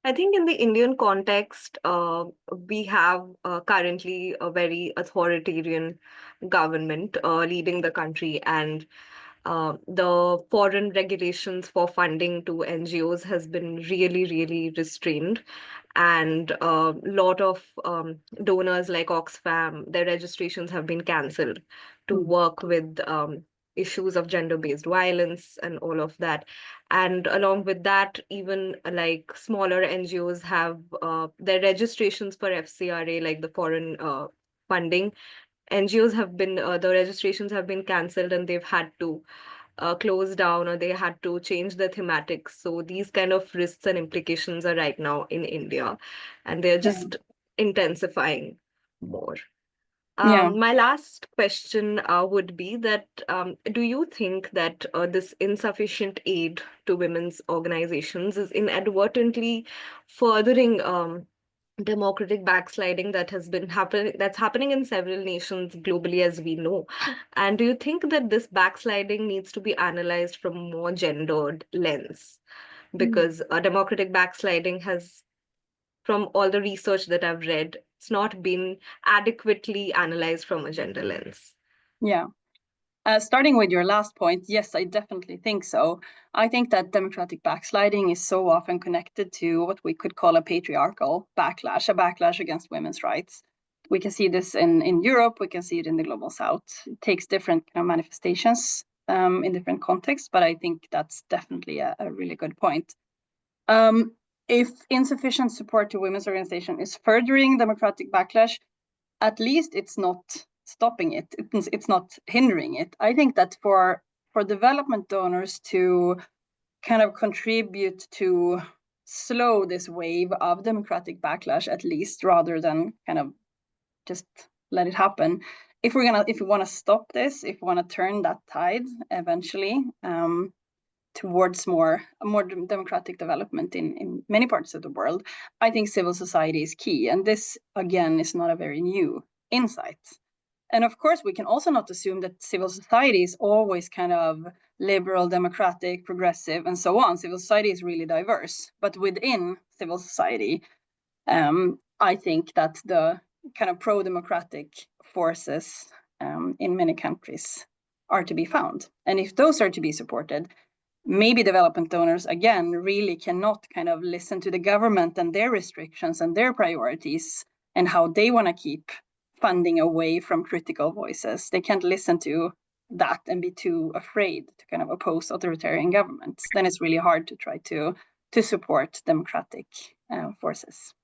I think in the Indian context, we have currently a very authoritarian government leading the country, and the foreign regulations for funding to NGOs has been really, really restrained. And a lot of donors like Oxfam, their registrations have been cancelled to work with issues of gender-based violence and all of that. And along with that, even like smaller NGOs have their registrations for FCRA, like the foreign funding. NGOs have been, the registrations have been cancelled, and they've had to close down, or they had to change the thematics. So these kind of risks and implications are right now in India, and they're just intensifying more. Yeah. My last question would be that do you think that this insufficient aid to women's organizations is inadvertently furthering democratic backsliding that's happening in several nations globally, as we know? And do you think that this backsliding needs to be analyzed from a more gendered lens? Because democratic backsliding has, from all the research that I've read, it's not been adequately analyzed from a gender lens. Yeah. Starting with your last point, yes, I definitely think so. I think that democratic backsliding is so often connected to what we could call a patriarchal backlash, a backlash against women's rights. We can see this in Europe, we can see it in the global south. It takes different kind of manifestations in different contexts, but I think that's definitely a really good point. If insufficient support to women's organization is furthering democratic backlash, at least it's not stopping it. It's not hindering it. I think that for development donors to kind of contribute to slow this wave of democratic backlash, at least, rather than kind of just let it happen. If we want to stop this, if we want to turn that tide eventually towards more democratic development in many parts of the world, I think civil society is key. And this, again, is not a very new insight. And of course, we can also not assume that civil society is always kind of liberal, democratic, progressive, and so on. Civil society is really diverse. But within civil society, I think that the kind of pro-democratic forces in many countries are to be found. And if those are to be supported, maybe development donors, again, really cannot kind of listen to the government and their restrictions and their priorities and how they want to keep funding away from critical voices. They can't listen to that and be too afraid to kind of oppose authoritarian governments. Then it's really hard to try to support democratic forces.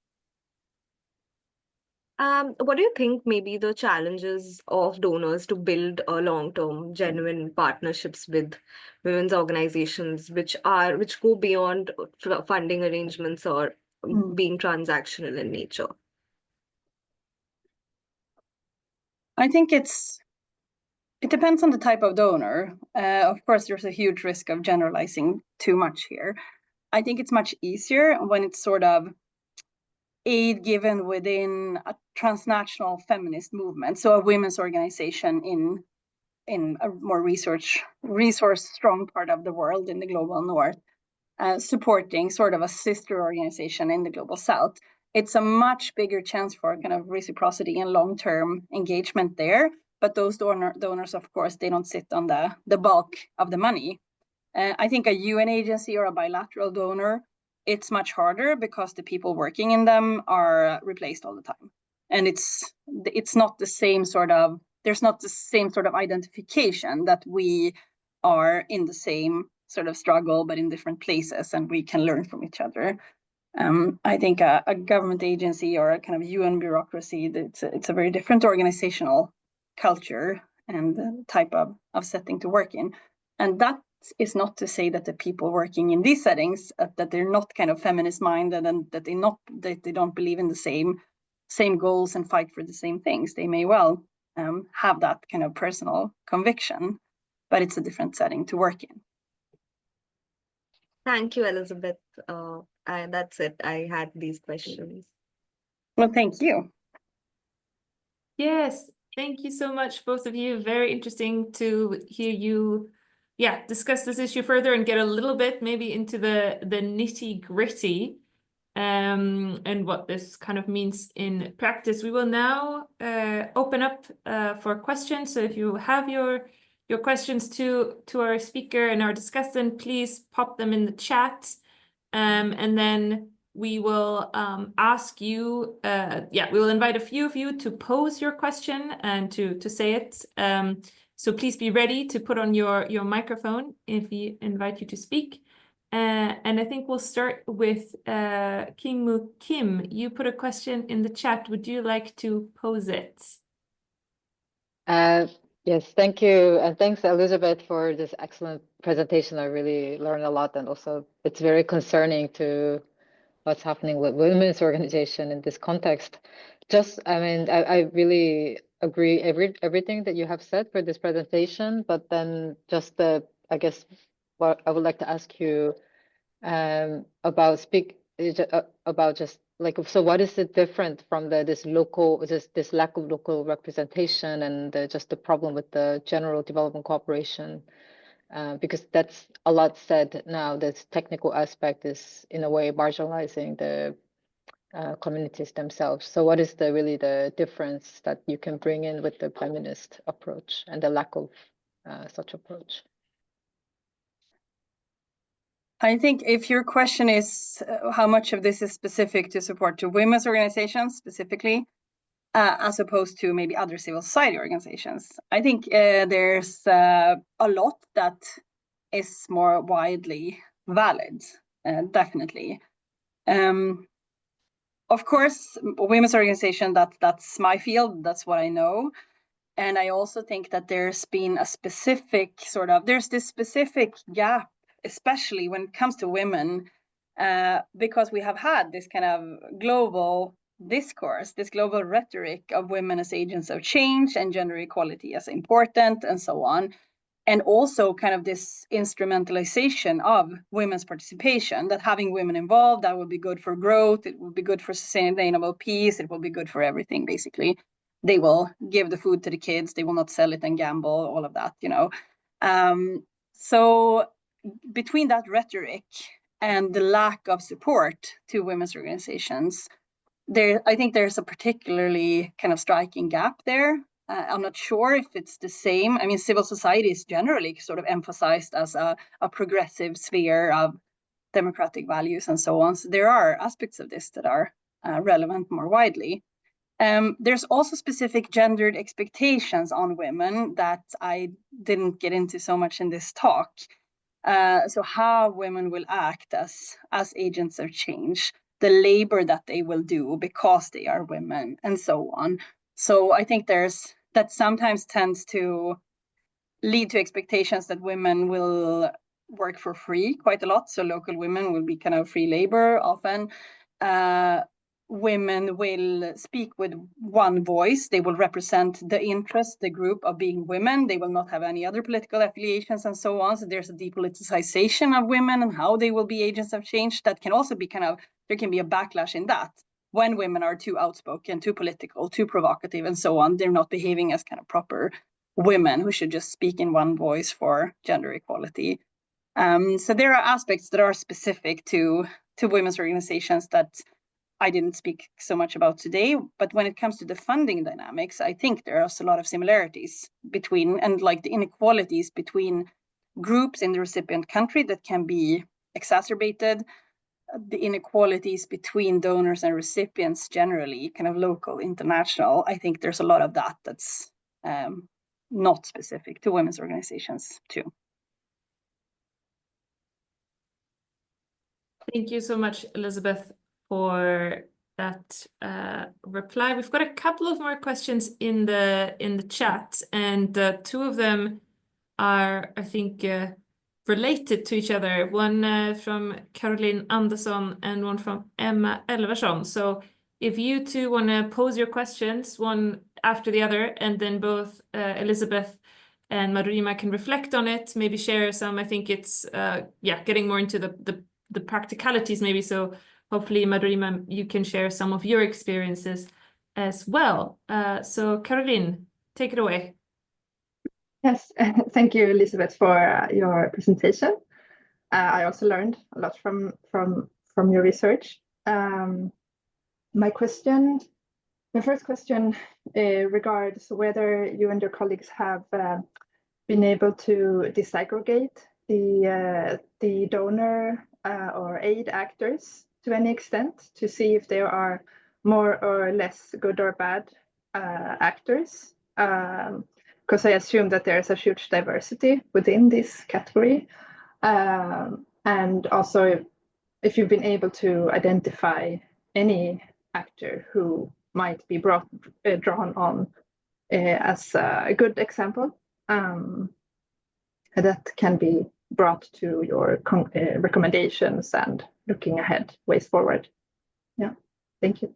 What do you think may be the challenges of donors to build a long-term, genuine partnerships with women's organizations, which go beyond funding arrangements or being transactional in nature? I think it depends on the type of donor. Of course, there's a huge risk of generalizing too much here. I think it's much easier when it's sort of aid given within a transnational feminist movement, so a women's organization in a more resource strong part of the world in the global north, supporting sort of a sister organization in the global south. It's a much bigger chance for kind of reciprocity and long-term engagement there. But those donors, of course, they don't sit on the bulk of the money. I think a UN agency or a bilateral donor, it's much harder because the people working in them are replaced all the time. And it's not the same sort of, there's not the same sort of identification that we are in the same sort of struggle, but in different places, and we can learn from each other. I think a government agency or a kind of UN bureaucracy, it's a very different organizational culture and type of setting to work in. And that is not to say that the people working in these settings, that they're not kind of feminist minded and that they don't believe in the same goals and fight for the same things. They may well have that kind of personal conviction, but it's a different setting to work in. Thank you, Elisabeth. That's it. I had these questions. Well, thank you. Yes, thank you so much, both of you. Very interesting to hear you, discuss this issue further and get a little bit maybe into the nitty-gritty and what this kind of means in practice. We will now open up for questions. So if you have your questions to our speaker and our discussant, please pop them in the chat. And then we will ask you, we will invite a few of you to pose your question and to say it. So please be ready to put on your microphone if we invite you to speak. And I think we'll start with Kingmu Kim. You put a question in the chat. Would you like to pose it? Yes, thank you. And thanks, Elisabeth, for this excellent presentation. I really learned a lot. And also, it's very concerning to what's happening with women's organization in this context. I really agree everything that you have said for this presentation, but then just I guess what I would like to ask you about just like, so what is it different from this lack of local representation and just the problem with the general development cooperation? Because that's a lot said now. This technical aspect is in a way marginalizing the communities themselves. So what is really the difference that you can bring in with the feminist approach and the lack of such approach? I think if your question is how much of this is specific to support to women's organizations specifically, as opposed to maybe other civil society organizations, I think there's a lot that is more widely valid, definitely. Of course, women's organization, that's my field, that's what I know. And I also think that there's been a specific there's this specific gap, especially when it comes to women, because we have had this kind of global discourse, this global rhetoric of women as agents of change and gender equality as important and so on. And also kind of this instrumentalization of women's participation, that having women involved, that will be good for growth, it will be good for sustainable peace, it will be good for everything, basically. They will give the food to the kids, they will not sell it and gamble, all of that, So between that rhetoric and the lack of support to women's organizations, I think there's a particularly kind of striking gap there. I'm not sure if it's the same. I mean, civil society is generally sort of emphasized as a progressive sphere of democratic values and so on. So there are aspects of this that are relevant more widely. There's also specific gendered expectations on women that I didn't get into so much in this talk. So how women will act as agents of change, the labor that they will do because they are women, and so on. So I think that sometimes tends to lead to expectations that women will work for free quite a lot. So local women will be kind of free labor often. Women will speak with one voice. They will represent the interest, the group of being women. They will not have any other political affiliations and so on. So there's a depoliticization of women and how they will be agents of change. That can also be there can be a backlash in that. When women are too outspoken, too political, too provocative, and so on, they're not behaving as kind of proper women who should just speak in one voice for gender equality. So there are aspects that are specific to women's organizations that I didn't speak so much about today. But when it comes to the funding dynamics, I think there are a lot of similarities between, and like the inequalities between groups in the recipient country that can be exacerbated, the inequalities between donors and recipients generally, kind of local, international. I think there's a lot of that's not specific to women's organizations too. Thank you so much, Elisabeth, for that reply. We've got a couple of more questions in the chat, and two of them are, I think, related to each other. One from Caroline Andersson and one from Emma Elversson. So if you two want to pose your questions one after the other, and then both Elisabeth and Marurima can reflect on it, maybe share some. I think it's getting more into the practicalities maybe. So hopefully, Marurima, you can share some of your experiences as well. So Caroline, take it away. Yes, thank you, Elisabeth, for your presentation. I also learned a lot from your research. My first question regards whether you and your colleagues have been able to disaggregate the donor or aid actors to any extent to see if there are more or less good or bad actors. Because I assume that there is a huge diversity within this category. And also, if you've been able to identify any actor who might be drawn on as a good example that can be brought to your recommendations and looking ahead, ways forward. Yeah, thank you.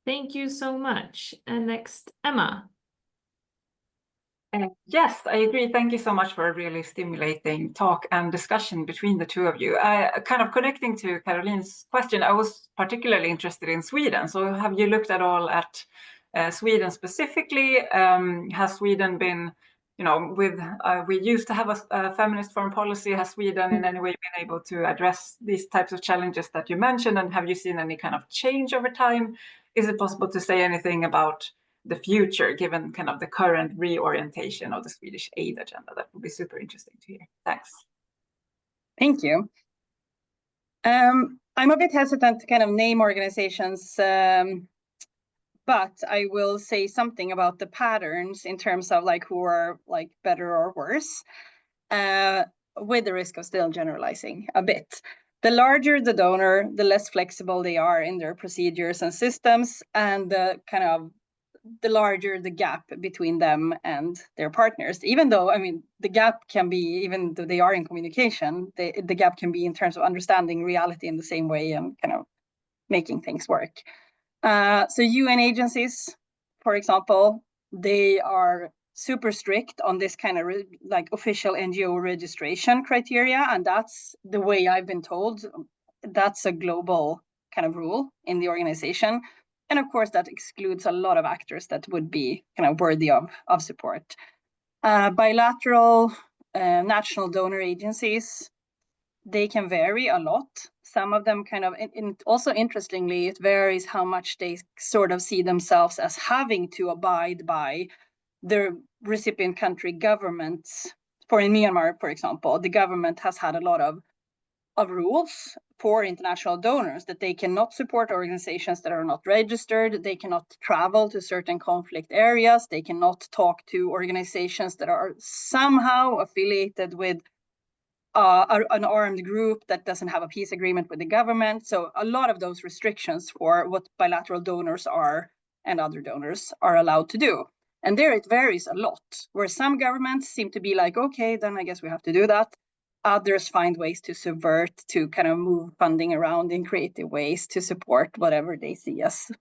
Thank you so much. And next, Emma. Yes, I agree. Thank you so much for a really stimulating talk and discussion between the two of you. Kind of connecting to Caroline's question, I was particularly interested in Sweden. So have you looked at all at Sweden specifically? Has Sweden been, you know, we used to have a feminist foreign policy. Has Sweden in any way been able to address these types of challenges that you mentioned? And have you seen any kind of change over time? Is it possible to say anything about the future, given kind of the current reorientation of the Swedish aid agenda? That would be super interesting to hear. Thanks. Thank you. I'm a bit hesitant to kind of name organizations, but I will say something about the patterns in terms of like who are like better or worse, with the risk of still generalizing a bit. The larger the donor, the less flexible they are in their procedures and systems, and the larger the gap between them and their partners. Even though, I mean, the gap can be, even though they are in communication, the gap can be in terms of understanding reality in the same way and kind of making things work. So UN agencies, for example, they are super strict on this kind of like official NGO registration criteria. And that's the way I've been told. That's a global kind of rule in the organization. And of course, that excludes a lot of actors that would be kind of worthy of support. Bilateral national donor agencies, they can vary a lot. Some of them kind of, and also interestingly, it varies how much they sort of see themselves as having to abide by the recipient country governments. For in Myanmar, for example, the government has had a lot of rules for international donors that they cannot support organizations that are not registered, they cannot travel to certain conflict areas, they cannot talk to organizations that are somehow affiliated with an armed group that doesn't have a peace agreement with the government. So a lot of those restrictions for what bilateral donors are and other donors are allowed to do. And there it varies a lot, where some governments seem to be like, okay, then I guess we have to do that. Others find ways to subvert, to kind of move funding around in creative ways to support whatever they see as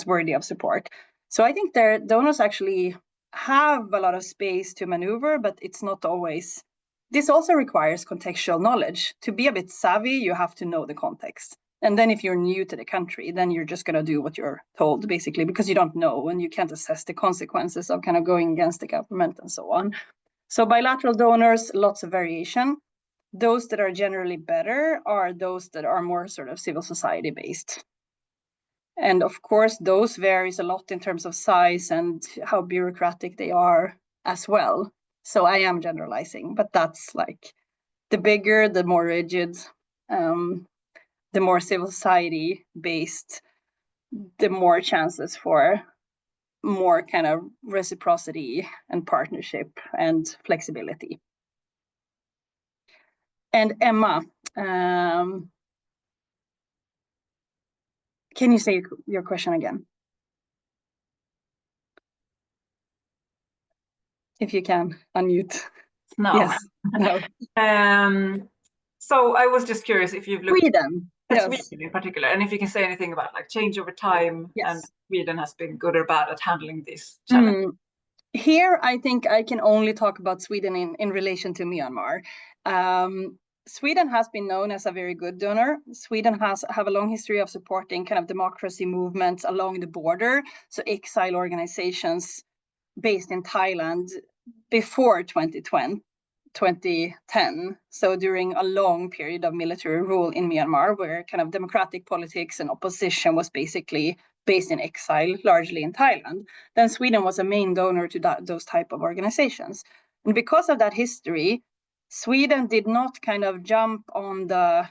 worthy of support. So I think their donors actually have a lot of space to maneuver, but it's not always. This also requires contextual knowledge. To be a bit savvy, you have to know the context. And then if you're new to the country, then you're just going to do what you're told, basically, because you don't know and you can't assess the consequences of kind of going against the government and so on. So bilateral donors, lots of variation. Those that are generally better are those that are more sort of civil society based. And of course, those varies a lot in terms of size and how bureaucratic they are as well. So I am generalizing, but that's like the bigger, the more rigid, the more civil society based, the more chances for more kind of reciprocity and partnership and flexibility. And Emma, can you say your question again? If you can, unmute. No. Yes. No. So I was just curious if you've looked Sweden. at Yes. Sweden in particular, and if you can say anything about like change over time, Yes. and Sweden has been good or bad at handling these challenges. Here, I think I can only talk about Sweden in relation to Myanmar. Sweden has been known as a very good donor. Sweden have a long history of supporting kind of democracy movements along the border. So exile organizations based in Thailand before 2010. So during a long period of military rule in Myanmar, where kind of democratic politics and opposition was basically based in exile, largely in Thailand, then Sweden was a main donor to those type of organizations. And because of that history, Sweden did not kind of jump on the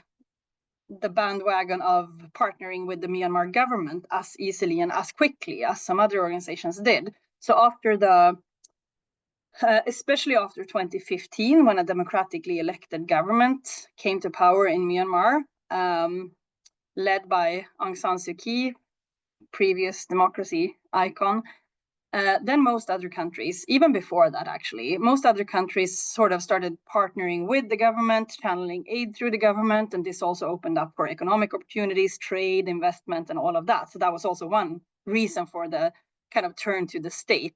bandwagon of partnering with the Myanmar government as easily and as quickly as some other organizations did. So after especially after 2015, when a democratically elected government came to power in Myanmar, led by Aung San Suu Kyi, previous democracy icon, then most other countries, even before that actually, most other countries sort of started partnering with the government, channeling aid through the government, and this also opened up for economic opportunities, trade, investment, and all of that. So that was also one reason for the kind of turn to the state.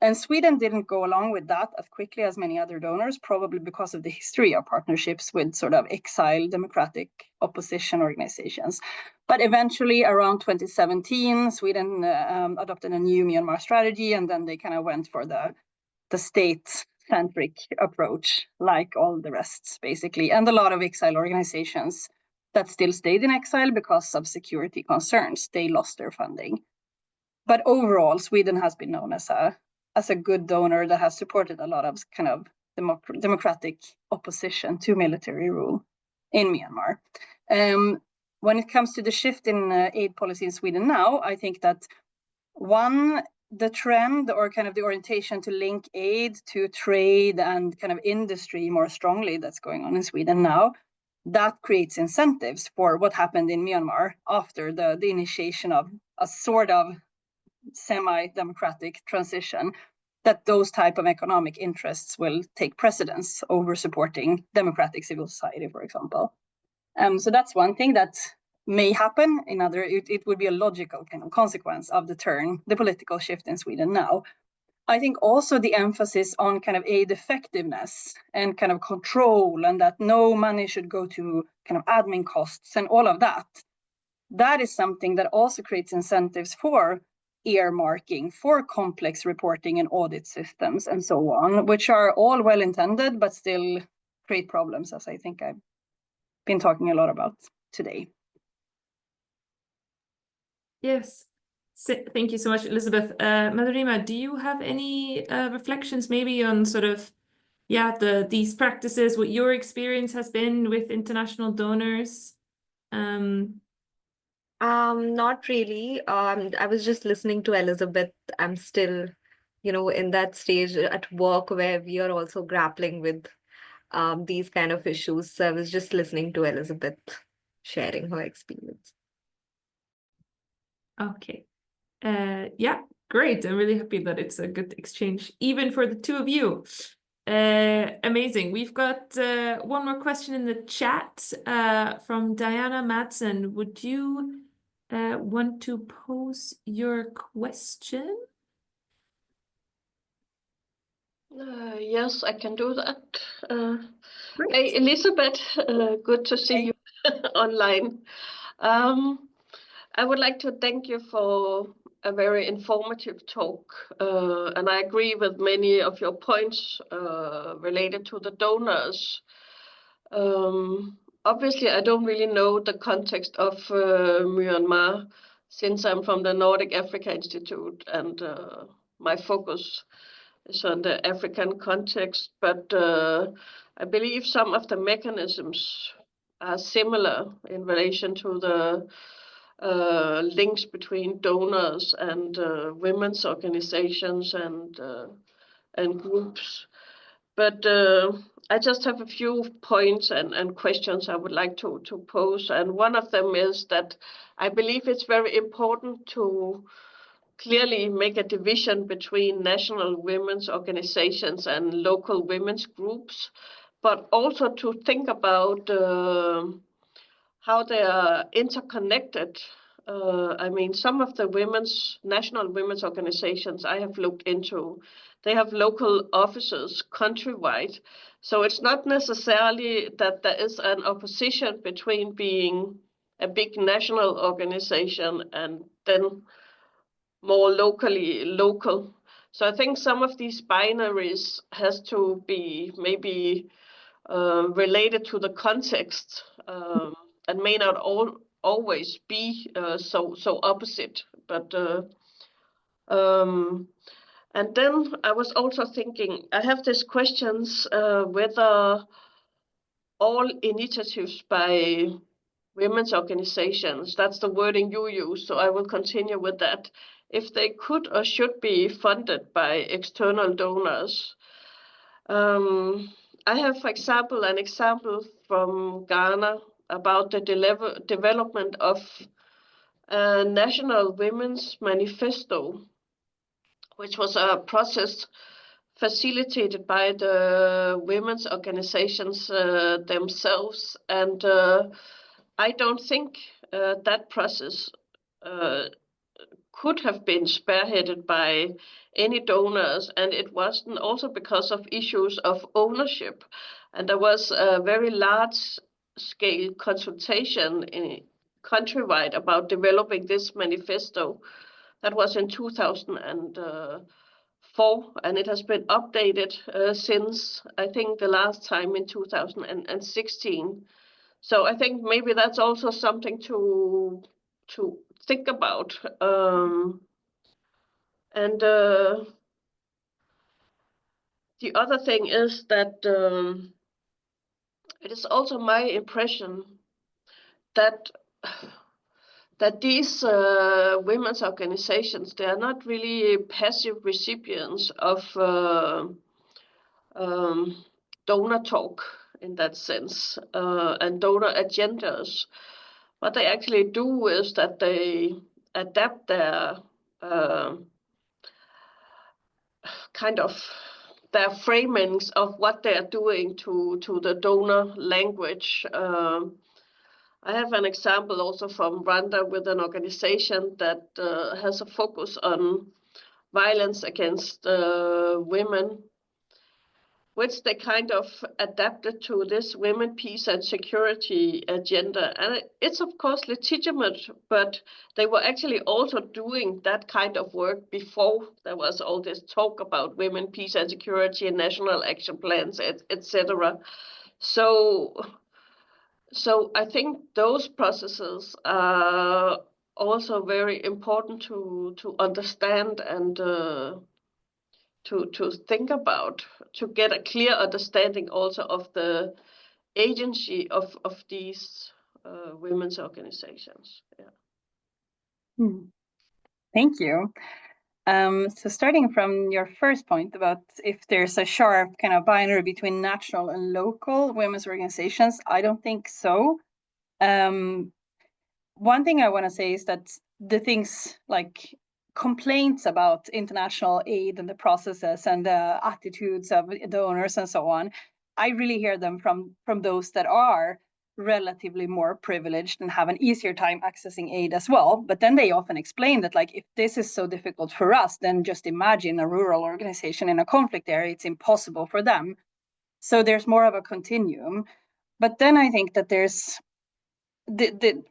And Sweden didn't go along with that as quickly as many other donors, probably because of the history of partnerships with sort of exiled democratic opposition organizations. But eventually, around 2017, Sweden adopted a new Myanmar strategy, and then they kind of went for the state-centric approach, like all the rest, basically. And a lot of exile organizations that still stayed in exile because of security concerns, they lost their funding. But overall, Sweden has been known as a good donor that has supported a lot of kind of democratic opposition to military rule in Myanmar. When it comes to the shift in aid policy in Sweden now, I think that the trend or kind of the orientation to link aid to trade and kind of industry more strongly that's going on in Sweden now, that creates incentives for what happened in Myanmar after the initiation of a sort of semi-democratic transition, that those type of economic interests will take precedence over supporting democratic civil society, for example. So that's one thing that may happen. It would be a logical kind of consequence of the political shift in Sweden now. I think also the emphasis on kind of aid effectiveness and kind of control, and that no money should go to kind of admin costs and all of that. That is something that also creates incentives for earmarking, for complex reporting and audit systems and so on, which are all well intended, but still create problems, as I think I've been talking a lot about today. Yes. Thank you so much, Elisabeth. Madhurima, do you have any reflections maybe on sort of, these practices, what your experience has been with international donors? Not really. I was just listening to Elisabeth. I'm still, in that stage at work where we are also grappling with these kind of issues. So I was just listening to Elisabeth sharing her experience. Okay. Yeah, great. I'm really happy that it's a good exchange, even for the two of you. Amazing. We've got one more question in the chat from Diana Madsen. Would you want to pose your question? Yes, I can do that. Great. Hey, Elisabeth, good to see you online. I would like to thank you for a very informative talk, and I agree with many of your points related to the donors. Obviously, I don't really know the context of Myanmar, since I'm from the Nordic Africa Institute, and my focus is on the African context, but I believe some of the mechanisms are similar in relation to the links between donors and women's organizations and groups. But I just have a few points and questions I would like to pose. And one of them is that I believe it's very important to clearly make a division between national women's organizations and local women's groups, but also to think about how they are interconnected. I mean, some of the national women's organizations I have looked into, they have local offices countrywide. So it's not necessarily that there is an opposition between being a big national organization and then more local. So I think some of these binaries has to be maybe related to the context and may not always be so opposite. But and then I was also thinking, I have these questions whether all initiatives by women's organizations, that's the wording you use, so I will continue with that, if they could or should be funded by external donors. I have, for example, an example from Ghana about the development of a national women's manifesto, which was a process facilitated by the women's organizations themselves. And I don't think that process could have been spearheaded by any donors, and it wasn't also because of issues of ownership. And there was a very large scale consultation countrywide about developing this manifesto. That was in 2004, and it has been updated since, I think, the last time in 2016. So I think maybe that's also something to think about. And the other thing is that it is also my impression that these women's organizations, they are not really passive recipients of donor talk in that sense, and donor agendas. What they actually do is that they adapt their kind of their framings of what they are doing to the donor language. I have an example also from Rwanda with an organization that has a focus on violence against women, which they kind of adapted to this women, peace and security agenda. And it's of course legitimate, but they were actually also doing that kind of work before there was all this talk about women, peace and security and national action plans, etc. So I think those processes are also very important to understand and to think about, to get a clear understanding also of the agency of these women's organizations. Yeah. Thank you. So starting from your first point about if there's a sharp kind of binary between national and local women's organizations, I don't think so. One thing I want to say is that the things like complaints about international aid and the processes and the attitudes of donors and so on, I really hear them from those that are relatively more privileged and have an easier time accessing aid as well. But then they often explain that, like, if this is so difficult for us, then just imagine a rural organization in a conflict area, it's impossible for them. So there's more of a continuum. But then I think that there's the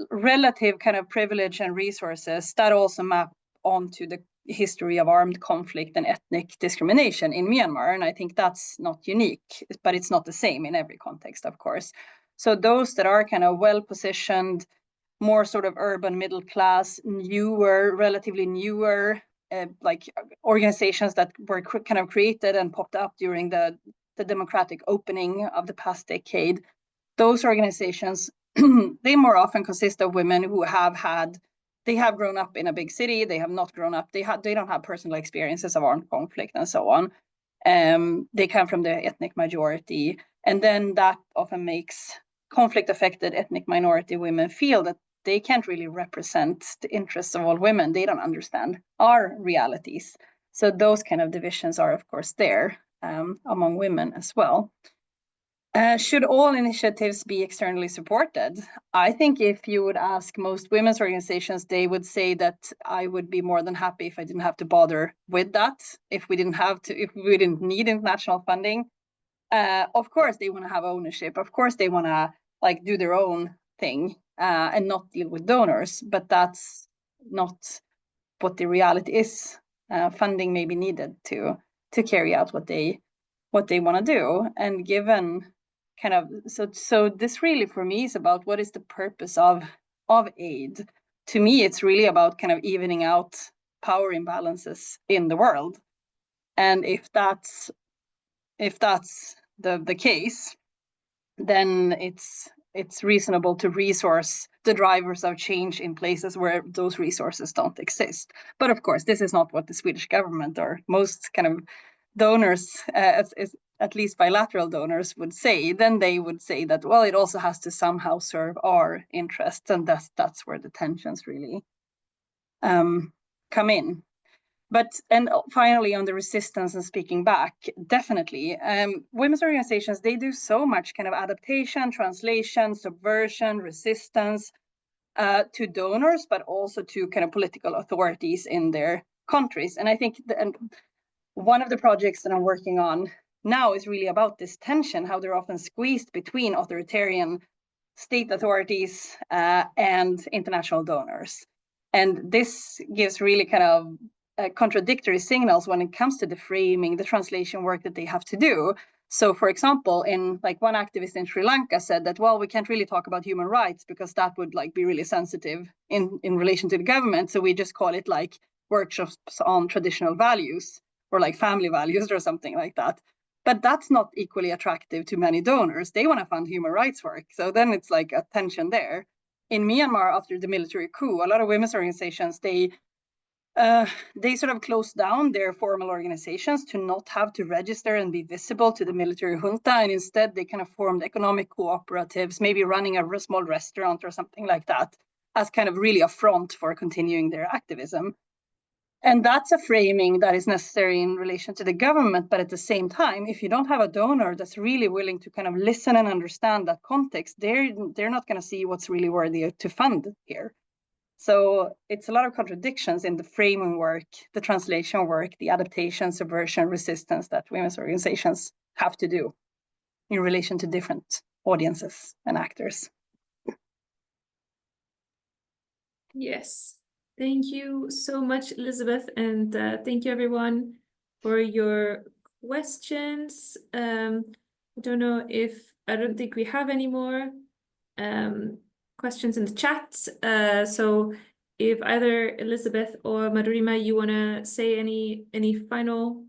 relative kind of privilege and resources that also map onto the history of armed conflict and ethnic discrimination in Myanmar. And I think that's not unique, but it's not the same in every context, of course. So those that are kind of well-positioned, more sort of urban middle class, newer, relatively newer, like organizations that were kind of created and popped up during the democratic opening of the past decade, those organizations, they more often consist of women who they have grown up in a big city, they have not grown up, they don't have personal experiences of armed conflict and so on. They come from the ethnic majority, and then that often makes conflict-affected ethnic minority women feel that they can't really represent the interests of all women. They don't understand our realities. So those kind of divisions are, of course, there among women as well. Should all initiatives be externally supported? I think if you would ask most women's organizations, they would say that I would be more than happy if I didn't have to bother with that, if we didn't need international funding. Of course, they want to have ownership. Of course, they want to like do their own thing and not deal with donors. But that's not what the reality is. Funding may be needed to carry out what they want to do. And given kind of so this really for me is about what is the purpose of aid. To me, it's really about kind of evening out power imbalances in the world. And if that's the case, then it's reasonable to resource the drivers of change in places where those resources don't exist. But of course, this is not what the Swedish government or most kind of donors, at least bilateral donors, would say. Then they would say that, well, it also has to somehow serve our interests, and that's where the tensions really come in. And finally, on the resistance and speaking back, definitely, women's organizations, they do so much kind of adaptation, translation, subversion, resistance. to donors, but also to kind of political authorities in their countries. And I think one of the projects that I'm working on now is really about this tension, how they're often squeezed between authoritarian state authorities and international donors. And this gives really kind of contradictory signals when it comes to the framing, the translation work that they have to do. So for example, in like one activist in Sri Lanka said that, well, we can't really talk about human rights because that would like be really sensitive in relation to the government. So we just call it like workshops on traditional values or like family values or something like that. But that's not equally attractive to many donors. They want to fund human rights work. So then it's like a tension there. In Myanmar, after the military coup, a lot of women's organizations, they sort of closed down their formal organizations to not have to register and be visible to the military junta. And instead, they kind of formed economic cooperatives, maybe running a small restaurant or something like that, as kind of really a front for continuing their activism. And that's a framing that is necessary in relation to the government. But at the same time, if you don't have a donor that's really willing to kind of listen and understand that context, they're not going to see what's really worthy to fund here. So it's a lot of contradictions in the framing work, the translation work, the adaptation, subversion, resistance that women's organizations have to do in relation to different audiences and actors. Yes. Thank you so much, Elisabeth, and thank you everyone for your questions. I don't think we have any more questions in the chat. So if either Elisabeth or Madhurima, you want to say any final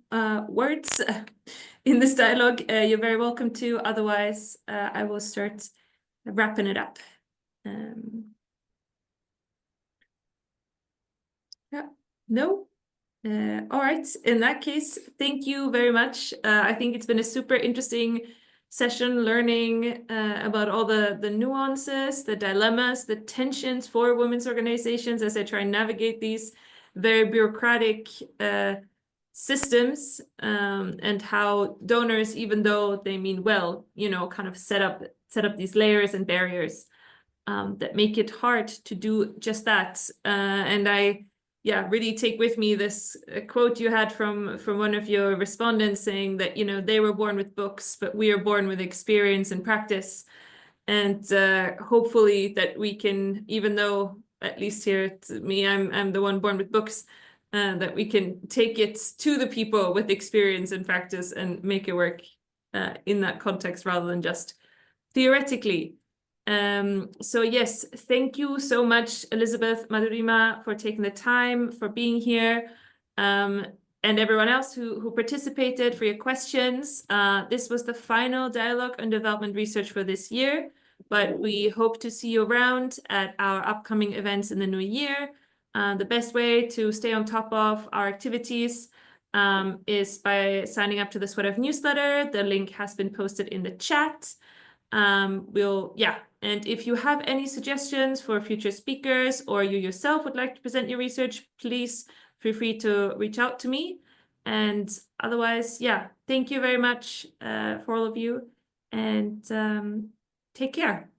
words in this dialogue, you're very welcome to. Otherwise, I will start wrapping it up. Yeah, no? All right, in that case, thank you very much. I think it's been a super interesting session learning about all the nuances, the dilemmas, the tensions for women's organizations as they try and navigate these very bureaucratic systems and how donors, even though they mean well, kind of set up these layers and barriers that make it hard to do just that. And I really take with me this quote you had from one of your respondents saying that, they were born with books, but we are born with experience and practice. And hopefully that we can, even though, at least here to me, I'm the one born with books, that we can take it to the people with experience and practice and make it work in that context rather than just theoretically. So yes, thank you so much, Elisabeth, Madhurima, for taking the time, for being here, and everyone else who participated, for your questions. This was the final dialogue on development research for this year, but we hope to see you around at our upcoming events in the new year. The best way to stay on top of our activities is by signing up to the SweDev newsletter. The link has been posted in the chat. And if you have any suggestions for future speakers or you yourself would like to present your research, please feel free to reach out to me. And otherwise, thank you very much for all of you, and take care.